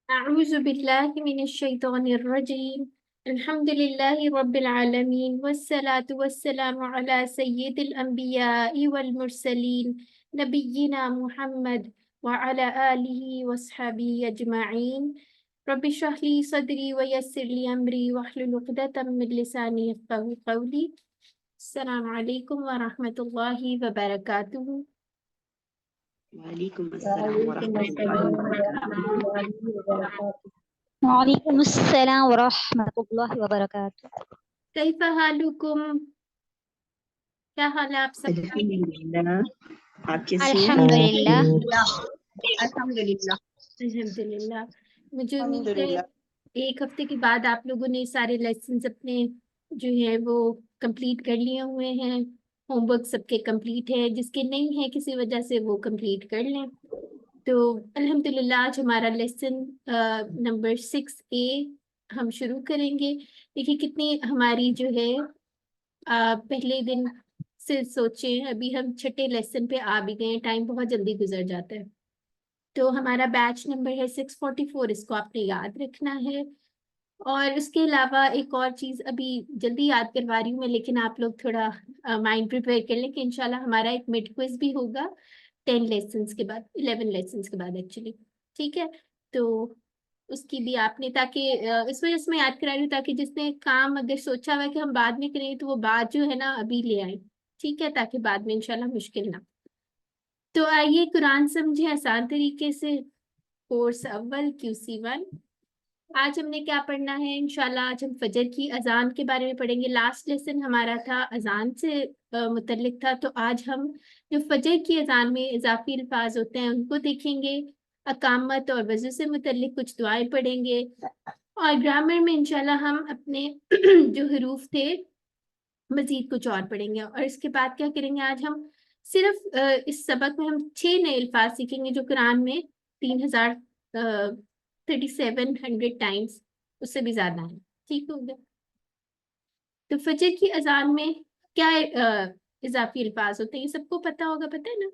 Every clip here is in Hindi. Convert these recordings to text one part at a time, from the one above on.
अऊज़ु बिल्लाहि मिनश्शैतानिर्रजीम। अल्हम्दुलिल्लाहि रब्बिल आलमीन वस्सलातु वस्सलामु अला सय्यिदिल अंबियाइ वल मुरसलीन नबिय्यिना मुहम्मद व अला आलिहि वस्हबिहि अजमईन। रब्बि इश्रह ली सदरी व यस्सिर ली अमरी वहलुल उक़दतम मिन लिसानी यफ़क़हू क़ौली। अस्सलामु अलैकुम व रहमतुल्लाहि व बरकातुहू। वालेकुम अस्सलाम वालेकुम वरहमतुल्लाहि अस्सलाम वबरकातुहू। वरहमतुल्लाहि वबरकातुह। वालेकुम अस्सलाम वरहमतुल्लाहि वबरकातुह। कैफ़ हालुकुम, क्या हाल है आप सबका? अल्हम्दुलिल्लाह, आप कैसी हैं? अल्हम्दुलिल्लाह। अल्हम्दुलिल्लाह। अल्हम्दुलिल्लाह। मुझे उम्मीद है अल्हम्दुलिल्लाह। एक हफ्ते के बाद आप लोगों ने सारे लेसन्स अपने जो है वो कंप्लीट कर लिए हुए हैं। होमवर्क सबके कंप्लीट है, जिसके नहीं है किसी वजह से वो कंप्लीट कर लें। तो अल्हम्दुलिल्लाह आज हमारा लेसन नंबर 6A हम शुरू करेंगे। देखिए कितनी हमारी जो है पहले दिन से सोचें, अभी हम छठे लेसन पे आ भी गए, टाइम बहुत जल्दी गुजर जाता है। तो हमारा बैच नंबर है 644, इसको आपने याद रखना है। और उसके अलावा एक और चीज़ अभी जल्दी याद करवा रही हूँ मैं, लेकिन आप लोग थोड़ा माइंड प्रिपेयर कर लें कि इंशाल्लाह हमारा एक मिड क्विज भी होगा 10 लेसन्स के बाद, 11 लेसन्स के बाद एक्चुअली। ठीक है, तो उसकी भी आपने, ताकि इस वजह से मैं याद करा रही हूँ ताकि जिसने काम अगर सोचा हुआ है कि हम बाद में करें तो वो बात जो है ना अभी ले आए। ठीक है, ताकि बाद में इंशाल्लाह मुश्किल ना। तो आइए कुरान समझे आसान तरीके से। कोर्स अव्वल QC1। आज हमने क्या पढ़ना है इंशाल्लाह? आज हम फजर की अजान के बारे में पढ़ेंगे। लास्ट लेसन हमारा था अजान से मुतल्लिक था, तो आज हम जो फजर की अजान में इजाफी अल्फाज होते हैं उनको देखेंगे। अकामत और वजू से मुतल्लिक कुछ दुआएं पढ़ेंगे, और ग्रामर में इंशाल्लाह हम अपने जो हरूफ थे मजीद कुछ और पढ़ेंगे। और इसके बाद क्या करेंगे, आज हम सिर्फ इस सबक में हम 6 नए अल्फाज सीखेंगे जो कुरान में 3700 टाइम्स, उससे भी ज्यादा है। ठीक हो गया? तो फजर की अजान में क्या इजाफी अल्फाज होते हैं ये सबको पता होगा, पता है ना?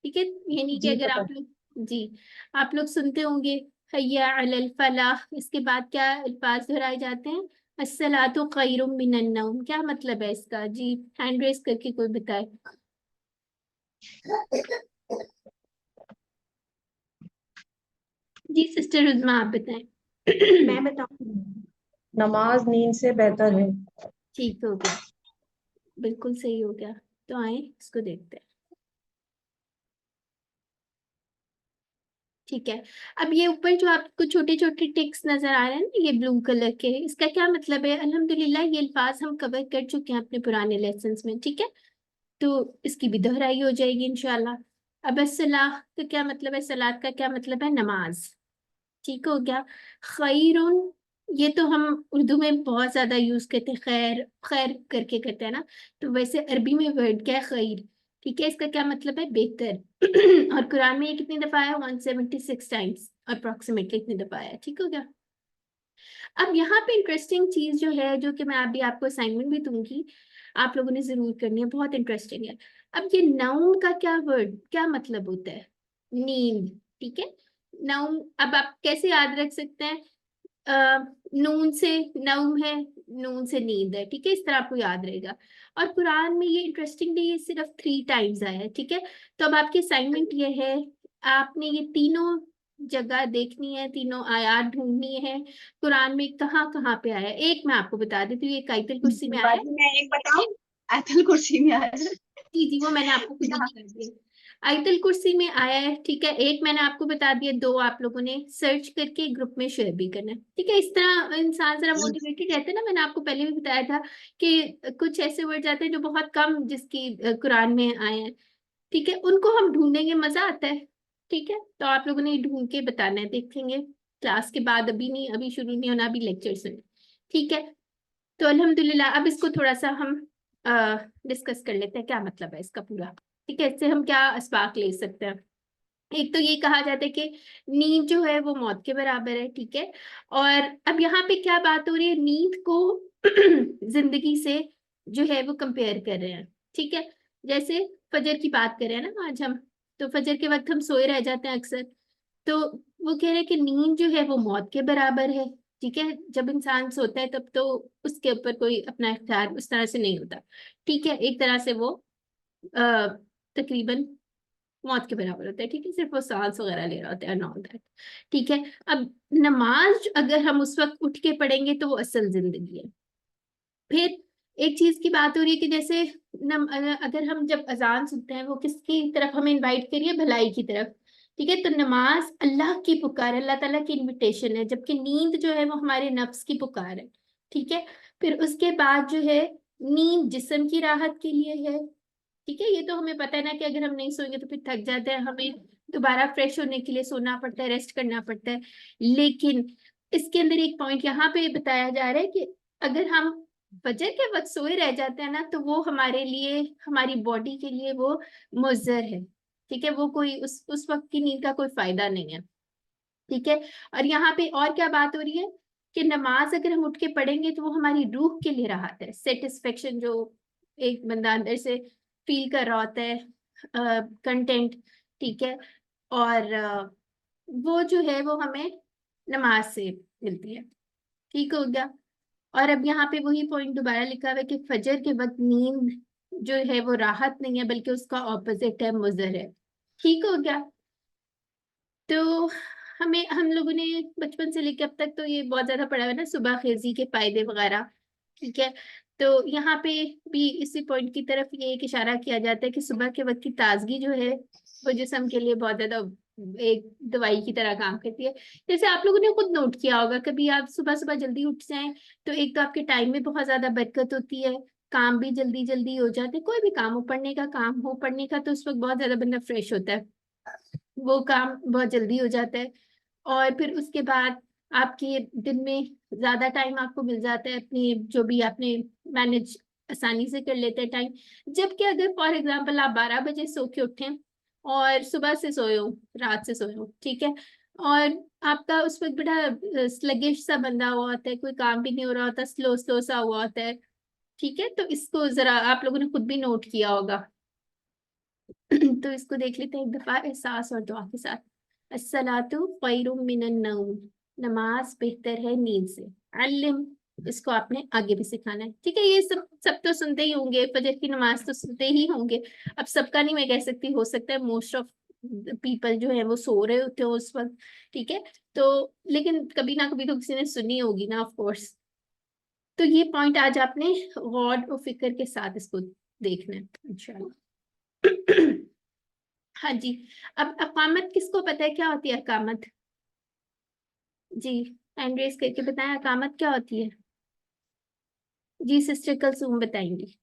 ठीक है, यानी कि जी अगर पता। आप लोग जी आप लोग सुनते होंगे हय्या अलल फलाह, इसके बाद क्या अल्फाज दोहराए जाते हैं? अस्सलातु खैरुम मिनन नौम। क्या मतलब है इसका? जी हैंड रेस करके कोई बताए। जी सिस्टर उज़मा आप बताएं। मैं बताऊं, नमाज नींद से बेहतर है। ठीक हो गया, बिल्कुल सही हो गया। तो आए इसको देखते हैं। ठीक है, अब ये ऊपर जो आपको छोटे छोटे टिक्स नजर आ रहे हैं ना, ये ब्लू कलर के, इसका क्या मतलब है? अल्हम्दुलिल्लाह ये अल्फाज हम कवर कर चुके हैं अपने पुराने लेसन्स में। ठीक है, तो इसकी भी दोहराई हो जाएगी इंशाल्लाह। अब सलाह का क्या मतलब है? सलात का क्या मतलब है? नमाज। ठीक हो गया। खैरुन, ये तो हम उर्दू में बहुत ज्यादा यूज करते हैं, खैर खैर करके करते हैं ना। तो वैसे अरबी में वर्ड क्या है? खैर। ठीक है, इसका क्या मतलब है? बेहतर। और कुरान में ये कितनी दफा है? 176 टाइम्स अप्रोक्सीमेटली, इतनी दफा है। ठीक हो गया। अब यहाँ पे इंटरेस्टिंग चीज जो है, जो कि मैं अभी आपको असाइनमेंट भी दूंगी, आप लोगों ने जरूर करनी है, बहुत इंटरेस्टिंग है। अब ये नाउन का क्या वर्ड, क्या मतलब होता है? नींद। ठीक है, नाउन अब आप कैसे याद रख सकते हैं? नून से नौम है, नून से नींद है। ठीक है, इस तरह आपको याद रहेगा। और कुरान में ये इंटरेस्टिंगली ये सिर्फ 3 टाइम्स आया है। ठीक है, तो अब आपकी असाइनमेंट ये है, आपने ये तीनों जगह देखनी है, तीनों आयात ढूंढनी है कुरान में कहाँ कहाँ पे आया है। एक मैं आपको बता देती हूँ, ये आयतुल कुर्सी में आया है। बाजी मैं एक बताऊं, आयतुल कुर्सी में आया है। जी जी, वो मैंने आपको खुद ही बता दिया, आयतुल कुर्सी में आया है। ठीक है, एक मैंने आपको बता दिया, 2 आप लोगों ने सर्च करके ग्रुप में शेयर भी करना है। ठीक है, इस तरह इंसान जरा मोटिवेटेड रहता है ना। मैंने आपको पहले भी बताया था कि कुछ ऐसे वर्ड आते हैं जो बहुत कम जिसकी कुरान में आए हैं। ठीक है, उनको हम ढूंढेंगे, मजा आता है। ठीक है, तो आप लोगों ने ढूंढ के बताना है, देखेंगे क्लास के बाद, अभी नहीं, अभी शुरू नहीं होना, अभी लेक्चर्स में। ठीक है, तो अल्हम्दुलिल्लाह अब इसको थोड़ा सा हम डिस्कस कर लेते हैं, क्या मतलब है इसका पूरा। ठीक है, इससे हम क्या अस्बाक ले सकते हैं? एक तो ये कहा जाता है कि नींद जो है वो मौत के बराबर है। ठीक है, और अब यहाँ पे क्या बात हो रही है? नींद को जिंदगी से जो है वो कंपेयर कर रहे हैं। ठीक है, जैसे फजर की बात कर रहे हैं ना आज हम, तो फजर के वक्त हम सोए रह जाते हैं अक्सर। तो वो कह रहे हैं कि नींद जो है वो मौत के बराबर है। ठीक है, जब इंसान सोता है तब तो उसके ऊपर कोई अपना इख्तियार उस तरह से नहीं होता। ठीक है, एक तरह से वो तकरीबन मौत के बराबर होता है। ठीक है, सिर्फ वो सांस वगैरह ले रहा होता है, ऑल दैट। ठीक है, अब नमाज अगर हम उस वक्त उठ के पढ़ेंगे तो वो असल जिंदगी है। फिर एक चीज की बात हो रही है कि जैसे अगर हम जब अजान सुनते हैं वो किसकी तरफ हमें इनवाइट करिए, भलाई की तरफ। ठीक है, तो नमाज अल्लाह की पुकार है, अल्लाह ताला की इनविटेशन है, जबकि नींद जो है वो हमारे नफ्स की पुकार है। ठीक है, फिर उसके बाद जो है नींद जिस्म की राहत के लिए है। ठीक है, ये तो हमें पता है ना कि अगर हम नहीं सोएंगे तो फिर थक जाते हैं, हमें दोबारा फ्रेश होने के लिए सोना पड़ता है, रेस्ट करना पड़ता है। लेकिन इसके अंदर एक पॉइंट यहाँ पे बताया जा रहा है कि अगर हम फजर के वक्त सोए रह जाते हैं ना तो वो हमारे लिए, हमारी बॉडी के लिए वो मुज़र है। ठीक है, वो कोई उस वक्त की नींद का कोई फायदा नहीं है। ठीक है, और यहाँ पे और क्या बात हो रही है कि नमाज अगर हम उठ के पढ़ेंगे तो वो हमारी रूह के लिए राहत है, सेटिस्फेक्शन जो एक बंदा अंदर से फील कर रहा होता है, कंटेंट। ठीक है, और वो जो है वो हमें नमाज से मिलती है। ठीक हो गया। और अब यहाँ पे वही पॉइंट दोबारा लिखा हुआ है कि फजर के वक्त नींद जो है वो राहत नहीं है बल्कि उसका ऑपोजिट है, मुजर है। ठीक हो गया। तो हम लोगों ने बचपन से लेकर अब तक तो ये बहुत ज्यादा पढ़ा हुआ है ना, सुबह खेजी के फायदे वगैरह। ठीक है, तो यहाँ पे भी इसी पॉइंट की तरफ ये एक इशारा किया जाता है कि सुबह के वक्त की ताजगी जो है वो जिस्म के लिए बहुत ज्यादा एक दवाई की तरह काम करती है। जैसे आप लोगों ने खुद नोट किया होगा, कभी आप सुबह सुबह जल्दी उठ जाएं तो एक तो आपके टाइम में बहुत ज्यादा बरकत होती है, काम भी जल्दी जल्दी हो जाते हैं। कोई भी काम हो, पढ़ने का काम हो, पढ़ने का तो उस वक्त बहुत ज्यादा बंदा फ्रेश होता है, वो काम बहुत जल्दी हो जाता है। और फिर उसके बाद आपके दिन में ज्यादा टाइम आपको मिल जाता है, अपनी जो भी आपने मैनेज आसानी से कर लेते हैं टाइम। जबकि अगर फॉर एग्जांपल आप 12 बजे सो के उठें और सुबह से सोए हो, रात से सोए हो, ठीक है, और आपका उस वक्त बड़ा स्लगिश सा बंदा हुआ होता है, कोई काम भी नहीं हो रहा होता, स्लो स्लो सा हुआ होता है। ठीक है, तो इसको जरा आप लोगों ने खुद भी नोट किया होगा। तो इसको देख लेते हैं एक दफा एहसास और दुआ के साथ। अस्सलातु खैरुम मिनन नौम, नमाज बेहतर है नींद से। अल्लिम, इसको आपने आगे भी सिखाना है। ठीक है, ये सब सब तो सुनते ही होंगे, फजर की नमाज तो सुनते ही होंगे। अब सबका नहीं मैं कह सकती, हो सकता है मोस्ट ऑफ पीपल जो है वो सो रहे होते हो उस वक्त। ठीक है, तो लेकिन कभी ना कभी तो किसी ने सुनी होगी ना, ऑफ कोर्स। तो ये पॉइंट आज आपने गौर और फिक्र के साथ इसको देखना है इंशाल्लाह। हाँ जी। अब अकामत किसको पता है क्या होती है अकामत? जी, हैंड रेस करके बताएं, अकामत क्या होती है? जी सिस्टर कलसूम बताएंगी।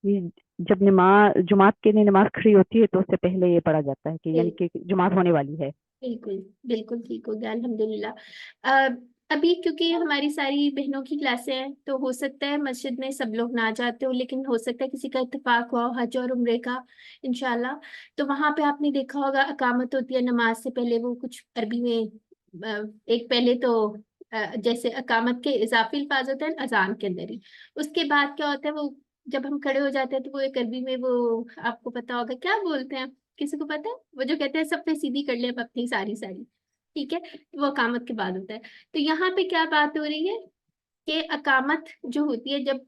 ये जब नमाज जुमात के लिए नमाज खड़ी होती है तो उससे पहले ये पढ़ा जाता है कि यानी कि जुमात होने वाली है। बिल्कुल बिल्कुल ठीक हो गया, अल्हम्दुलिल्लाह। अभी क्योंकि हमारी सारी बहनों की क्लासें हैं तो हो सकता है मस्जिद में सब लोग ना जाते हो, लेकिन हो सकता है किसी का इत्तेफाक हुआ हो हज और उम्रे का, इंशाल्लाह। तो वहां पे आपने देखा होगा अकामत होती है नमाज से पहले, वो कुछ अरबी में एक पहले तो जैसे अकामत के इजाफी अल्फाज होते हैं अजान के अंदर ही, उसके बाद क्या होता है वो जब हम खड़े हो जाते हैं तो वो एक अरबी में वो आपको पता होगा क्या बोलते हैं, किसी को पता है? वो जो कहते हैं सब पे सीधी कर ले अब अपनी सारी सारी। ठीक है, वो अकामत के बाद होता है। तो यहाँ पे क्या बात हो रही है कि अकामत जो होती है जब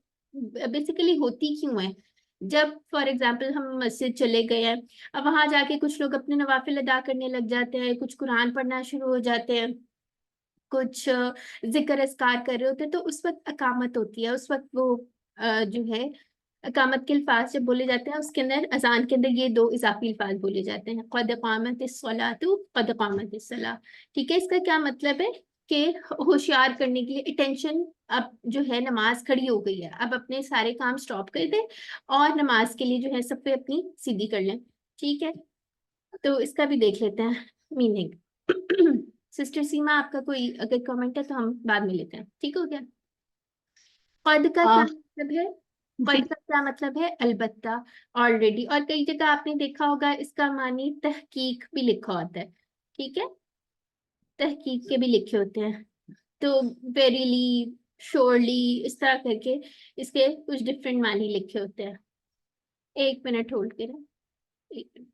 बेसिकली होती क्यों है, जब फॉर एग्जाम्पल हम मस्जिद चले गए हैं, अब वहां जाके कुछ लोग अपने नवाफिल अदा करने लग जाते हैं, कुछ कुरान पढ़ना शुरू हो जाते हैं, कुछ जिक्र अस्कार कर रहे होते हैं, तो उस वक्त अकामत होती है। उस वक्त वो जो है अकामत के अल्फाज जब बोले जाते हैं उसके अंदर अजान के अंदर ये दो इजाफी अल्फाज बोले जाते हैं, क़द क़ामतिस्सलातु क़द क़ामतिस्सलाह। ठीक है, इसका क्या मतलब है कि होशियार करने के लिए, अटेंशन, अब जो है नमाज खड़ी हो गई है, अब अपने सारे काम स्टॉप कर दें और नमाज के लिए जो है सब पे अपनी सीधी कर लें। ठीक है, तो इसका भी देख लेते हैं मीनिंग। सिस्टर सीमा आपका कोई अगर कमेंट है तो हम बाद में लेते हैं, ठीक हो गया? कद का क्या मतलब है? कद का क्या मतलब है? अलबत्ता, ऑलरेडी। और कई जगह आपने देखा होगा इसका मानी तहकीक भी लिखा होता है। ठीक है, तहकीक के भी लिखे होते हैं, तो वेरीली, श्योरली, इस तरह करके इसके कुछ डिफरेंट मानी लिखे होते हैं। 1 मिनट होल्ड करें, 1 मिनट।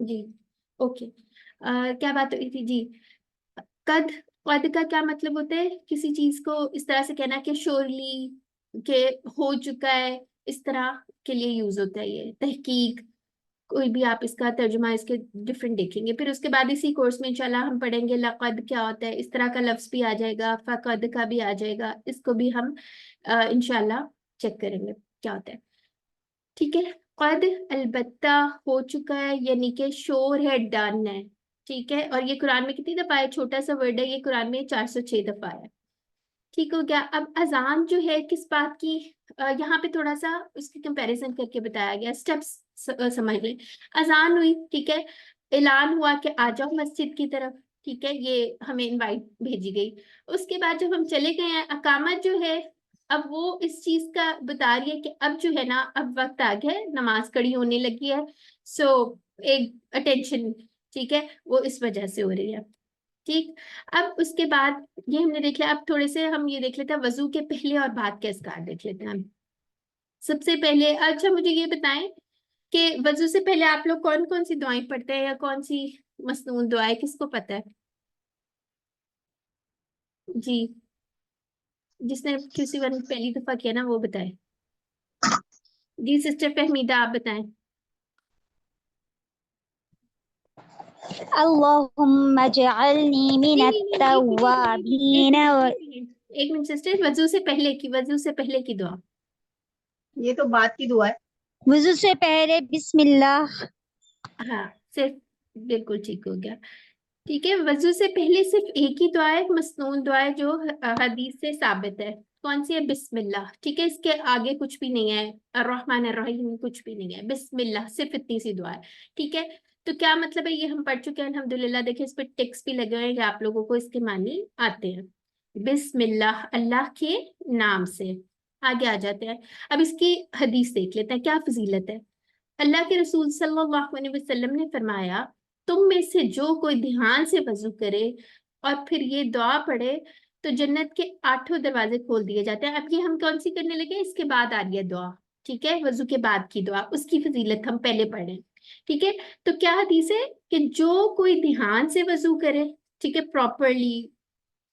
जी ओके। क्या बात हुई थी जी? कद, कद का क्या मतलब होता है? किसी चीज को इस तरह से कहना कि श्योरली, के हो चुका है, इस तरह के लिए यूज होता है ये। तहकीक, कोई भी आप इसका तर्जुमा इसके डिफरेंट देखेंगे। फिर उसके बाद इसी कोर्स में इंशाल्लाह हम पढ़ेंगे लक़द क्या होता है, इस तरह का लफ्ज भी आ जाएगा, फ़क़द का भी आ जाएगा, इसको भी हम इंशाल्लाह चेक करेंगे क्या होता है। ठीक है, कद अलबत्ता हो चुका है, यानी कि श्योर है, डन है। ठीक है, और ये कुरान में कितनी दफा है? छोटा सा वर्ड है, ये कुरान में 406 दफा है। ठीक हो गया। अब अजान जो है किस बात की, यहाँ पे थोड़ा सा उसकी कंपैरिजन करके बताया गया, स्टेप्स समझ लें। अजान हुई, ठीक है, ऐलान हुआ कि आ जाओ मस्जिद की तरफ, ठीक है, ये हमें इनवाइट भेजी गई। उसके बाद जब हम चले गए हैं, अकामत जो है अब वो इस चीज का बता रही है कि अब जो है ना, अब वक्त आ गया है, नमाज कड़ी होने लगी है। सो एक अटेंशन, ठीक है, वो इस वजह से हो रही है। ठीक, अब उसके बाद ये हमने देख लिया। अब थोड़े से हम ये देख लेते हैं वजू के पहले और बाद के अस्कार देख लेते हैं हम। सबसे पहले अच्छा मुझे ये बताएं कि वजू से पहले आप लोग कौन कौन सी दुआएं पढ़ते हैं, या कौन सी मसनून दुआएं, किसको पता है? जी, जिसने किसी वन पहली दफा किया ना वो बताए। जी सिस्टर फहमीदा आप बताएं। अल्लाहुम्मा जअलनी नहीं मिनत नहीं नहीं, तव्वाबीन व एक मिनट सिस्टर, वजू से पहले की, वजू से पहले की दुआ। ये तो बात की दुआ है। वुजू से पहले बिस्मिल्लाह। हाँ, सिर्फ, बिल्कुल ठीक हो गया। ठीक है, वजू से पहले सिर्फ एक ही दुआ है, मसनून दुआ है, जो हदीस से साबित है। कौन सी है? बिस्मिल्लाह। ठीक है, इसके आगे कुछ भी नहीं है, अर्रहमान अर्रहीम कुछ भी नहीं है, बिस्मिल्लाह, सिर्फ इतनी सी दुआ है। ठीक है, तो क्या मतलब है, ये हम पढ़ चुके हैं अल्हम्दुलिल्लाह। देखिए इस पर टेक्स्ट भी लगे हुए हैं कि आप लोगों को इसके मानी आते हैं। बिस्मिल्लाह, अल्लाह के नाम से। आगे आ जाते हैं। अब इसकी हदीस देख लेते हैं, क्या फजीलत है। अल्लाह के रसूल सल्लल्लाहु अलैहि वसल्लम ने फरमाया, तुम में से जो कोई ध्यान से वजू करे और फिर ये दुआ पढ़े तो जन्नत के 8 दरवाजे खोल दिए जाते हैं। अब ये हम कौन सी करने लगे? इसके बाद आ रही है दुआ। ठीक है, वजू के बाद की दुआ, उसकी फजीलत हम पहले पढ़े। ठीक है, तो क्या हदीस है कि जो कोई ध्यान से वजू करे, ठीक है, प्रॉपरली,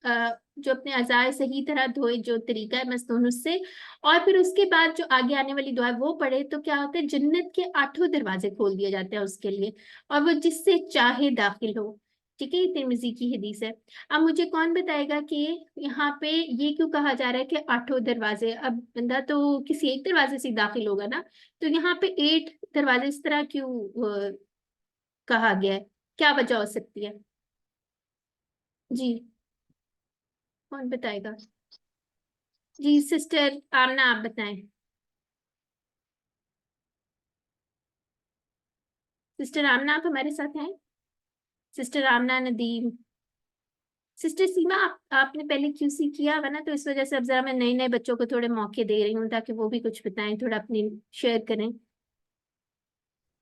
जो अपने अज़ाए सही तरह धोए, जो तरीका है मसनून उससे, और फिर उसके बाद जो आगे आने वाली दुआ है वो पढ़े, तो क्या होता है? जन्नत के 8 दरवाजे खोल दिए जाते हैं उसके लिए, और वो जिससे चाहे दाखिल हो। ठीक है, ये तिरमिजी की हदीस है। अब मुझे कौन बताएगा कि यहाँ पे ये क्यों कहा जा रहा है कि 8 दरवाजे? अब बंदा तो किसी एक दरवाजे से दाखिल होगा ना, तो यहाँ पे 8 दरवाजे इस तरह क्यों कहा गया है? क्या वजह हो सकती है? जी, कौन बताएगा? जी सिस्टर आमना आप बताएं। सिस्टर आमना आप हमारे साथ हैं? सिस्टर आमना, नदीम, सिस्टर सीमा, आपने पहले क्यूसी किया हुआ ना, तो इस वजह से अब जरा मैं नए नए बच्चों को थोड़े मौके दे रही हूँ ताकि वो भी कुछ बताएं, थोड़ा अपनी शेयर करें।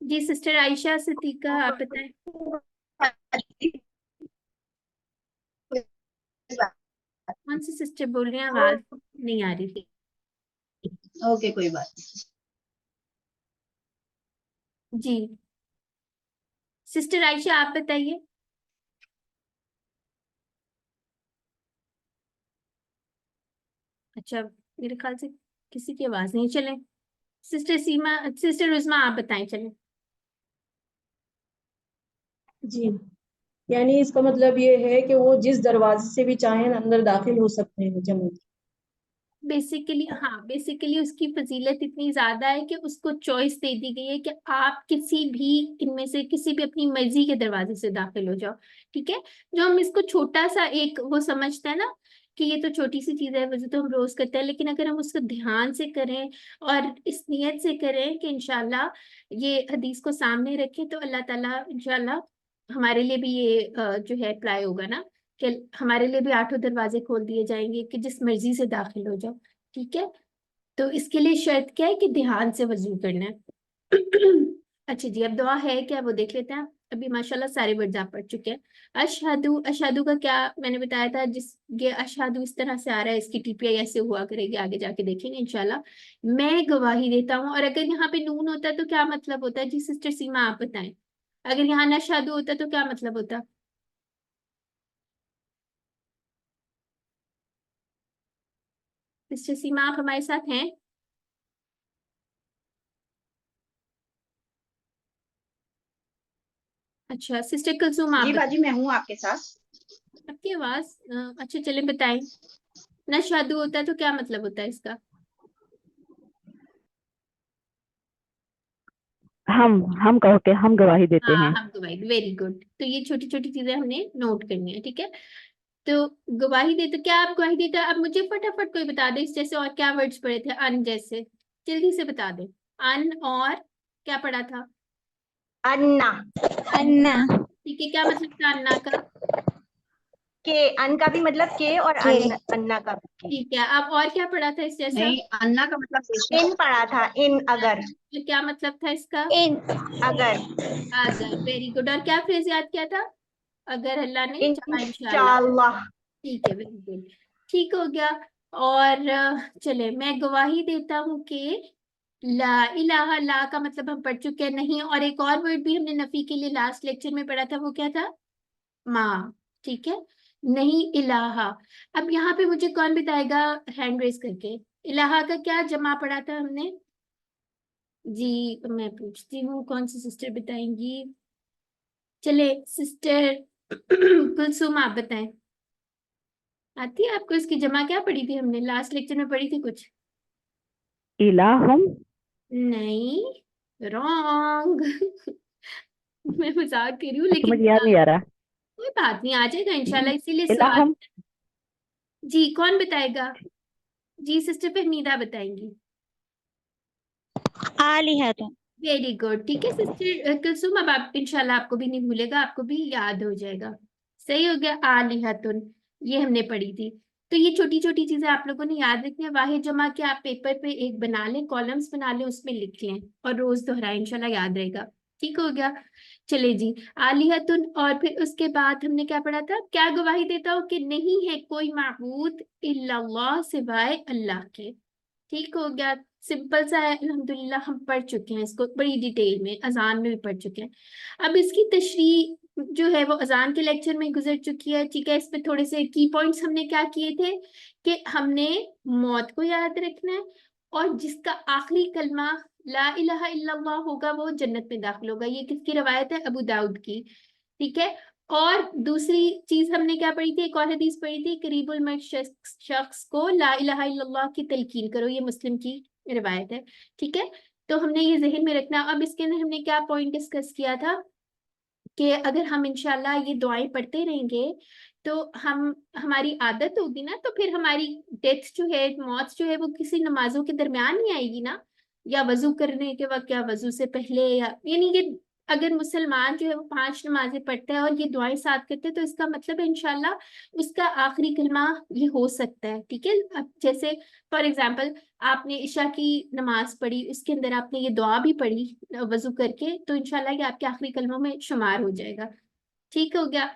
जी सिस्टर आयशा सिद्दीका आप बताएं। कौन सी सिस्टर बोल रही हैं? आवाज नहीं आ रही थी। ओके, कोई बात नहीं। जी सिस्टर आयशा आप बताइए। अच्छा, मेरे ख्याल से किसी की आवाज नहीं। चले सिस्टर सीमा, सिस्टर उस्मा आप बताएं, चले। जी, यानी इसका मतलब ये है कि वो जिस दरवाजे से भी चाहें अंदर दाखिल हो सकते हैं जन्नत। बेसिकली हाँ, बेसिकली उसकी फजीलत इतनी ज्यादा है कि उसको चॉइस दे दी गई है कि आप किसी भी इनमें से किसी भी अपनी मर्जी के दरवाजे से दाखिल हो जाओ। ठीक है, जो हम इसको छोटा सा एक वो समझते हैं ना कि ये तो छोटी सी चीज है, वजह तो हम रोज करते हैं, लेकिन अगर हम उसको ध्यान से करें और इस नियत से करें कि इंशाल्लाह ये हदीस को सामने रखें, तो अल्लाह ताला इंशाल्लाह हमारे लिए भी ये जो है अप्लाई होगा ना, कि हमारे लिए भी 8 दरवाजे खोल दिए जाएंगे कि जिस मर्जी से दाखिल हो जाओ। ठीक है, तो इसके लिए शर्त क्या है? कि ध्यान से वजू करना है। अच्छा जी, अब दुआ है क्या वो देख लेते हैं। अभी माशाल्लाह सारे वर्ड्स आप पढ़ चुके हैं। अशहदु, अशहदु का क्या मैंने बताया था? जिस ये अशहदु इस तरह से आ रहा है, इसकी टीपीआई ऐसे हुआ करेगी, आगे जाके देखेंगे इंशाल्लाह। मैं गवाही देता हूँ, और अगर यहाँ पे नून होता है तो क्या मतलब होता है? जी सिस्टर सीमा आप बताएं। अगर यहाँ नशहदु होता तो क्या मतलब होता? सिस्टर सीमा, आप हमारे साथ हैं? अच्छा सिस्टर कुलसुम, आप जी बाजी, मैं हूँ आपके साथ। आपकी आवाज अच्छा, चले बताएं। नशहदु होता है तो क्या मतलब होता है इसका? हम कहो के हम गवाही देते हाँ, हैं। हम गवाही, वेरी गुड। तो ये छोटी छोटी चीजें हमने नोट करनी है, ठीक है। तो गवाही देते, क्या आप गवाही देते? अब मुझे फटाफट कोई बता दे, इस जैसे और क्या वर्ड्स पढ़े थे, अन जैसे, जल्दी से बता दे। अन और क्या पढ़ा था? अन्ना, अन्ना, ठीक है, क्या मतलब था अन्ना का? के, अन का भी मतलब के और के, अन्ना का भी के। ठीक है, अब और क्या पढ़ा था इस जैसा? नहीं, अन्ना का मतलब इन पढ़ा था, इन, अगर, तो क्या मतलब था इसका? इन, अगर, अगर, वेरी गुड। और क्या फ्रेज याद किया था? अगर अल्लाह ने चाहा, इंशाल्लाह। इंशाअल्लाह। ठीक है, वेरी गुड, ठीक हो गया। और चले, मैं गवाही देता हूँ कि ला इलाहा, ला का मतलब हम पढ़ चुके हैं, नहीं। और एक और वर्ड भी हमने नफी के लिए लास्ट लेक्चर में पढ़ा था, वो क्या था? माँ, ठीक है, नहीं इलाहा। अब यहाँ पे मुझे कौन बताएगा हैंड रेस करके, इलाहा का क्या जमा पढ़ा था हमने? जी मैं पूछती हूँ, कौन सी सिस्टर बताएंगी? चले सिस्टर कुलसुम, आप बताएं, आती है आपको? इसकी जमा क्या पढ़ी थी हमने लास्ट लेक्चर में? पढ़ी थी कुछ? इलाहुम। नहीं, रॉन्ग। मैं मजाक कर रही हूँ, तो लेकिन मुझे याद नहीं आ रहा। कोई बात नहीं, आ जाएगा इंशाल्लाह, इसीलिए सवाल। इलाहुम। जी कौन बताएगा? जी सिस्टर फहमीदा बताएंगी। आलिहतुन, वेरी गुड, ठीक है सिस्टर कुलसुम, अब आप इंशाल्लाह आपको भी नहीं भूलेगा, आपको भी याद हो जाएगा। सही हो गया, आलिहतुन, ये हमने पढ़ी थी। तो ये छोटी छोटी चीजें आप लोगों ने याद रखनी है। वाहिद जमा के आप पेपर पे एक बना लें, कॉलम्स बना लें, उसमें लिख लें और रोज दोहराएं, इंशाल्लाह याद रहेगा। ठीक हो गया। चले जी, आलिहतुन। और फिर उसके बाद हमने क्या पढ़ा था? क्या गवाही देता हो कि नहीं है कोई माबूद इल्लल्लाह, सिवाय अल्लाह के। ठीक हो गया, सिंपल सा है, अल्हम्दुलिल्लाह हम पढ़ चुके हैं इसको बड़ी डिटेल में, अजान में भी पढ़ चुके हैं। अब इसकी तशरीह जो है वो अजान के लेक्चर में गुजर चुकी है, ठीक है। इसमें थोड़े से की पॉइंट्स हमने क्या किए थे कि हमने मौत को याद रखना है, और जिसका आखिरी कलमा ला इलाहा इल्लल्लाह होगा वो जन्नत में दाखिल होगा। ये किसकी रवायत है? अबू दाऊद की, ठीक है। और दूसरी चीज हमने क्या पढ़ी थी? एक और हदीस पढ़ी थी, करीबुल मर्द शख्स को ला इलाहा इल्लल्लाह की तलकीन करो, ये मुस्लिम की रिवायत है, ठीक है। तो हमने ये जहन में रखना। अब इसके अंदर हमने क्या पॉइंट डिस्कस किया था कि अगर हम इंशाल्लाह ये दुआएं पढ़ते रहेंगे तो हम, हमारी आदत होगी ना, तो फिर हमारी डेथ जो है, मौत जो है, वो किसी नमाजों के दरमियान ही आएगी ना, या वजू करने के वक्त, या वजू से पहले, या यानी कि अगर मुसलमान जो है वो 5 नमाजें पढ़ता है और ये दुआएं साथ करते हैं, तो इसका मतलब है इंशाल्लाह उसका आखिरी कलमा ये हो सकता है, ठीक है। अब जैसे फॉर एग्जाम्पल आपने इशा की नमाज पढ़ी, उसके अंदर आपने ये दुआ भी पढ़ी वजू करके, तो इंशाल्लाह ये आपके आखिरी कलमों में शुमार हो जाएगा। ठीक हो गया।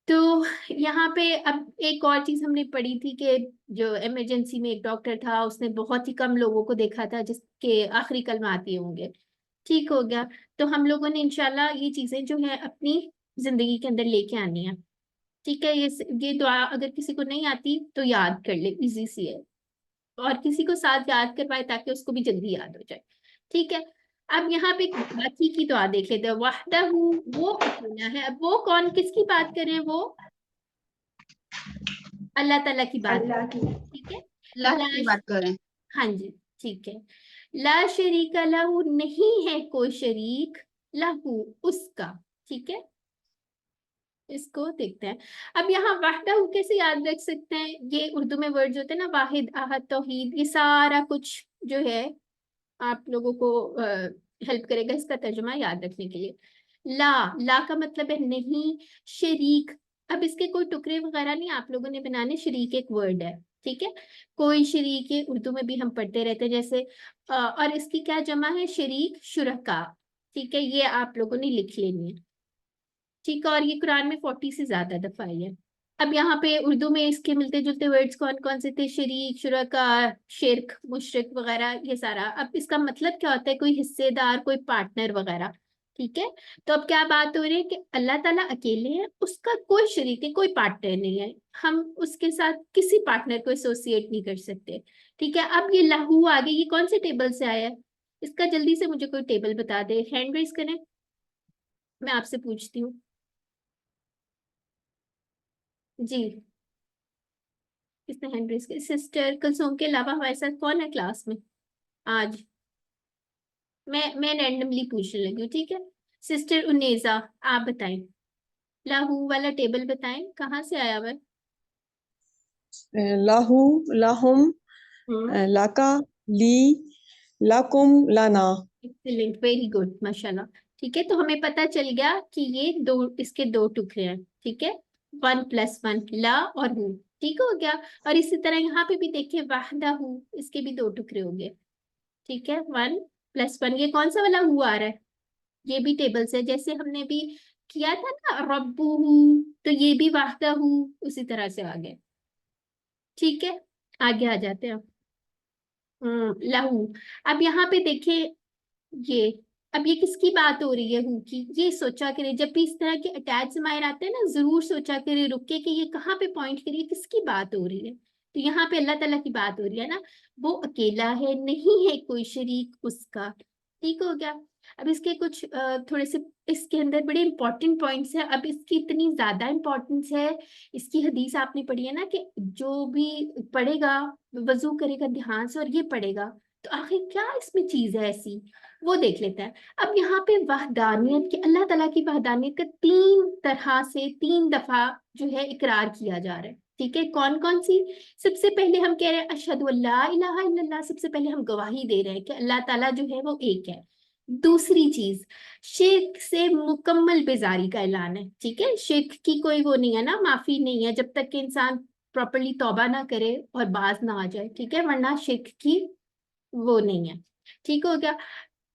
तो यहाँ पे अब एक और चीज हमने पढ़ी थी कि जो इमरजेंसी में एक डॉक्टर था, उसने बहुत ही कम लोगों को देखा था जिसके आखिरी कलमा आते होंगे। ठीक हो गया। तो हम लोगों ने इंशाल्लाह ये चीजें जो है अपनी जिंदगी के अंदर लेके आनी है, ठीक है। ये दुआ अगर किसी को नहीं आती तो याद कर ले, इजी सी है, और किसी को साथ याद करवाए ताकि उसको भी जल्दी याद हो जाए, ठीक है। अब यहाँ पे बाकी की दुआ देख लेते हैं। वहदहू, वो अकेला है। अब वो कौन, किसकी बात करें? वो अल्लाह ताला की बात, अल्लाह की। ठीक है। अल्लाह ला, की बात करें। हाँ जी, ठीक है। ला शरीक लहू, नहीं है कोई शरीक, लहू, उसका, ठीक है। इसको देखते हैं। अब यहाँ वहदहू कैसे याद रख सकते हैं? ये उर्दू में वर्ड्स होते हैं ना, वाहिद, अहद, तौहीद, ये सारा कुछ जो है आप लोगों को हेल्प करेगा इसका तर्जुमा याद रखने के लिए। ला, ला का मतलब है नहीं, शरीक। अब इसके कोई टुकड़े वगैरह नहीं आप लोगों ने बनाने, शरीक एक वर्ड है, ठीक है। कोई शरीक है, उर्दू में भी हम पढ़ते रहते हैं जैसे, और इसकी क्या जमा है? शरीक, शुरका, ठीक है। ये आप लोगों ने लिख लेनी है, ठीक है। और ये कुरान में 40 से ज्यादा दफा आई है। अब यहाँ पे उर्दू में इसके मिलते जुलते वर्ड्स कौन कौन से थे? शरीक, शुरका, शिरक, मुशरिक वगैरह, ये सारा। अब इसका मतलब क्या होता है? कोई हिस्सेदार, कोई पार्टनर वगैरह, ठीक है। तो अब क्या बात हो रही है कि अल्लाह ताला अकेले है, उसका कोई शरीक है, कोई पार्टनर नहीं है, हम उसके साथ किसी पार्टनर को एसोसिएट नहीं कर सकते। ठीक है। अब ये लाहू आगे ये कौन से टेबल से आया है, इसका जल्दी से मुझे कोई टेबल बता दे, हैंड रेज करें, मैं आपसे पूछती हूँ। जी, किसने हैंड रेज किया? सिस्टर कुलसूम के अलावा हमारे साथ कौन है क्लास में आज? मैं रैंडमली पूछने लगी हूँ, ठीक है। सिस्टर उन्नेजा, आप बताएं, लाहू वाला टेबल बताएं कहाँ से आया हुआ है? लाहू, लाहुम, लाका, ली, लाकुम, लाना। एक्सीलेंट, वेरी गुड, माशाल्लाह। ठीक है, तो हमें पता चल गया कि ये दो, इसके दो टुकड़े हैं। ठीक है, 1+1 ला और हु, ठीक हो गया। और इसी तरह यहाँ पे भी देखिए वाहदा हु, इसके भी दो टुकड़े हो गए। ठीक है, 1+1, ये कौन सा वाला हु आ रहा है? ये भी टेबल से, जैसे हमने भी किया था ना रब्बू हु, तो ये भी वाहदा हु उसी तरह से आ गया। ठीक है, आगे आ जाते हैं। लहू। अब यहाँ पे देखिए ये, अब ये किसकी बात हो रही है हु की? ये सोचा करिए, जब भी इस तरह के अटैच जमायर आते हैं ना, जरूर सोचा करिए रुक के कि ये कहाँ पे पॉइंट करिए, किसकी बात हो रही है। तो यहाँ पे अल्लाह ताला की बात हो रही है ना, वो अकेला है, नहीं है कोई शरीक उसका। ठीक हो गया। अब इसके कुछ थोड़े से इसके अंदर बड़े इंपॉर्टेंट पॉइंट्स है। अब इसकी इतनी ज्यादा इंपॉर्टेंस है, इसकी हदीस आपने पढ़ी है ना कि जो भी पढ़ेगा वजू करेगा ध्यान से और ये पढ़ेगा, तो आखिर क्या इसमें चीज है ऐसी, वो देख लेता है। अब यहाँ पे वहदानियत की, अल्लाह ताला की वहदानियत का 3 तरह से 3 दफा जो है इकरार किया जा रहा है। ठीक है, कौन कौन सी? सबसे पहले हम कह रहे हैं अशहदु अल्ला इलाहा इल्लल्लाह, सबसे पहले हम गवाही दे रहे हैं कि अल्लाह ताला जो है वो एक है। दूसरी चीज, शिर्क से मुकम्मल बेजारी का ऐलान है। ठीक है, शिर्क की कोई वो नहीं है ना, माफी नहीं है, जब तक कि इंसान प्रॉपरली तौबा ना करे और बाज ना आ जाए। ठीक है, वरना शिर्क की वो नहीं है। ठीक हो गया।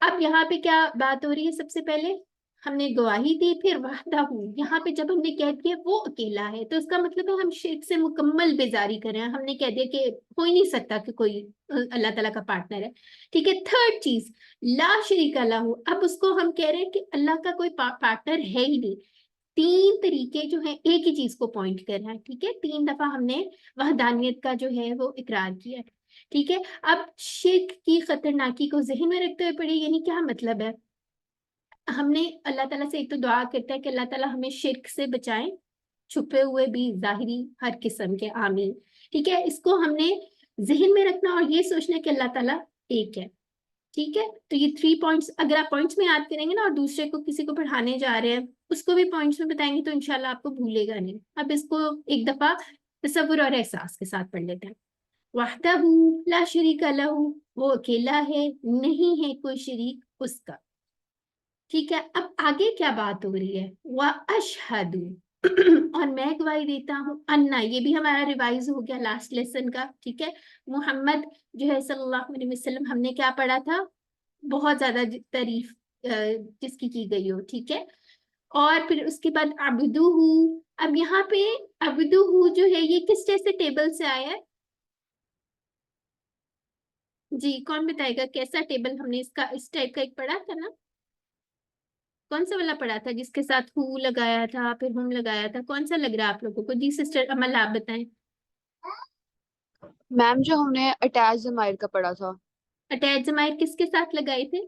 अब यहाँ पे क्या बात हो रही है? सबसे पहले हमने गवाही दी, फिर वाहदा हूँ, यहाँ पे जब हमने कह दिया वो अकेला है, तो इसका मतलब है हम शिर्क से मुकम्मल बेजारी कर रहे हैं। हमने कह दिया कि हो ही नहीं सकता कि कोई अल्लाह ताला का पार्टनर है। ठीक है, थर्ड चीज, ला शरीका लहू, अब उसको हम कह रहे हैं कि अल्लाह का कोई पार्टनर है ही नहीं। 3 तरीके जो है एक ही चीज को पॉइंट कर रहा है। ठीक है, 3 दफा हमने वहदानियत का जो है वो इकरार किया है। ठीक है, अब शिर्क की खतरनाकी को जहन में रखते हुए पढ़िए, यानी क्या मतलब है? हमने अल्लाह ताला से एक तो दुआ करता है कि अल्लाह ताला हमें शिर्क से बचाए, छुपे हुए भी जाहिरी हर किस्म के, आमीन। ठीक है, इसको हमने जहन में रखना और ये सोचना कि अल्लाह ताला एक है। ठीक है, तो ये 3 पॉइंट्स अगर आप पॉइंट्स में याद करेंगे ना, और दूसरे को किसी को पढ़ाने जा रहे हैं उसको भी पॉइंट्स में बताएंगे, तो इंशाल्लाह आपको भूलेगा नहीं। अब इसको एक दफा तसव्वुर और एहसास के साथ पढ़ लेते हैं। वहदहू ला शरीका लहू, वो अकेला है, नहीं है कोई शरीक उसका। ठीक है, अब आगे क्या बात हो रही है? व अशहदु और मैं गवाही देता हूँ, अन्ना, ये भी हमारा रिवाइज हो गया लास्ट लेसन का। ठीक है, मोहम्मद जो है सल्लल्लाहु अलैहि वसल्लम, हमने क्या पढ़ा था? बहुत ज्यादा तारीफ जिसकी की गई हो। ठीक है, और फिर उसके बाद अब्दुहू। अब यहाँ पे अब्दुहू जो है ये किस जैसे टेबल से आया है? जी, कौन बताएगा कैसा टेबल? हमने इसका इस टाइप का एक पढ़ा था ना, कौन सा वाला पढ़ा था जिसके साथ हु लगाया था फिर हुम लगाया था? कौन सा लग रहा है आप लोगों को? जी सिस्टर अमल, आप बताएं। मैम जो हमने अटैच जमायर का पढ़ा था, अटैच जमायर किसके साथ लगाए थे?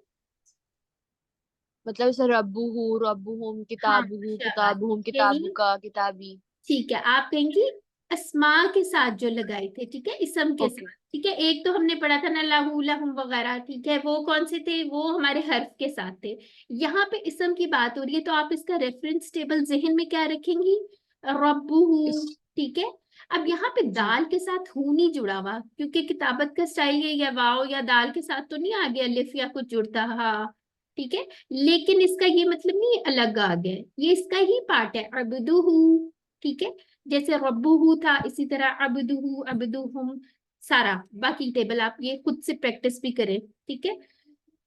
मतलब जैसे रब्बुहुम, हाँ, किताबुहु, शाबाश, किताबुहुम, यही। किताबुका, किताबी। ठीक है, आप कहेंगी अस्मा के साथ जो लगाए थे, ठीक है, इसम के ओके। साथ। ठीक है, एक तो हमने पढ़ा था ना लहू लहुम वगैरह, ठीक है, वो कौन से थे? वो हमारे हर्फ के साथ थे। यहाँ पे इसम की बात हो रही है, तो आप इसका रेफरेंस टेबल जहन में क्या रखेंगी? रब्बुहु। इस ठीक है, अब यहाँ पे जी दाल के साथ हु नहीं जुड़ा हुआ, क्योंकि किताबत का स्टाइल ये या वाओ या दाल के साथ तो नहीं आ गया अलिफ या कुछ जुड़ता। हाँ, ठीक है, लेकिन इसका ये मतलब नहीं अलग आ गया, ये इसका ही पार्ट है, अब्दुहु। ठीक है, जैसे रब्बुहु था, इसी तरह अब्दुहु, अब्दुहुम, सारा बाकी टेबल आप ये खुद से प्रैक्टिस भी करें। ठीक है,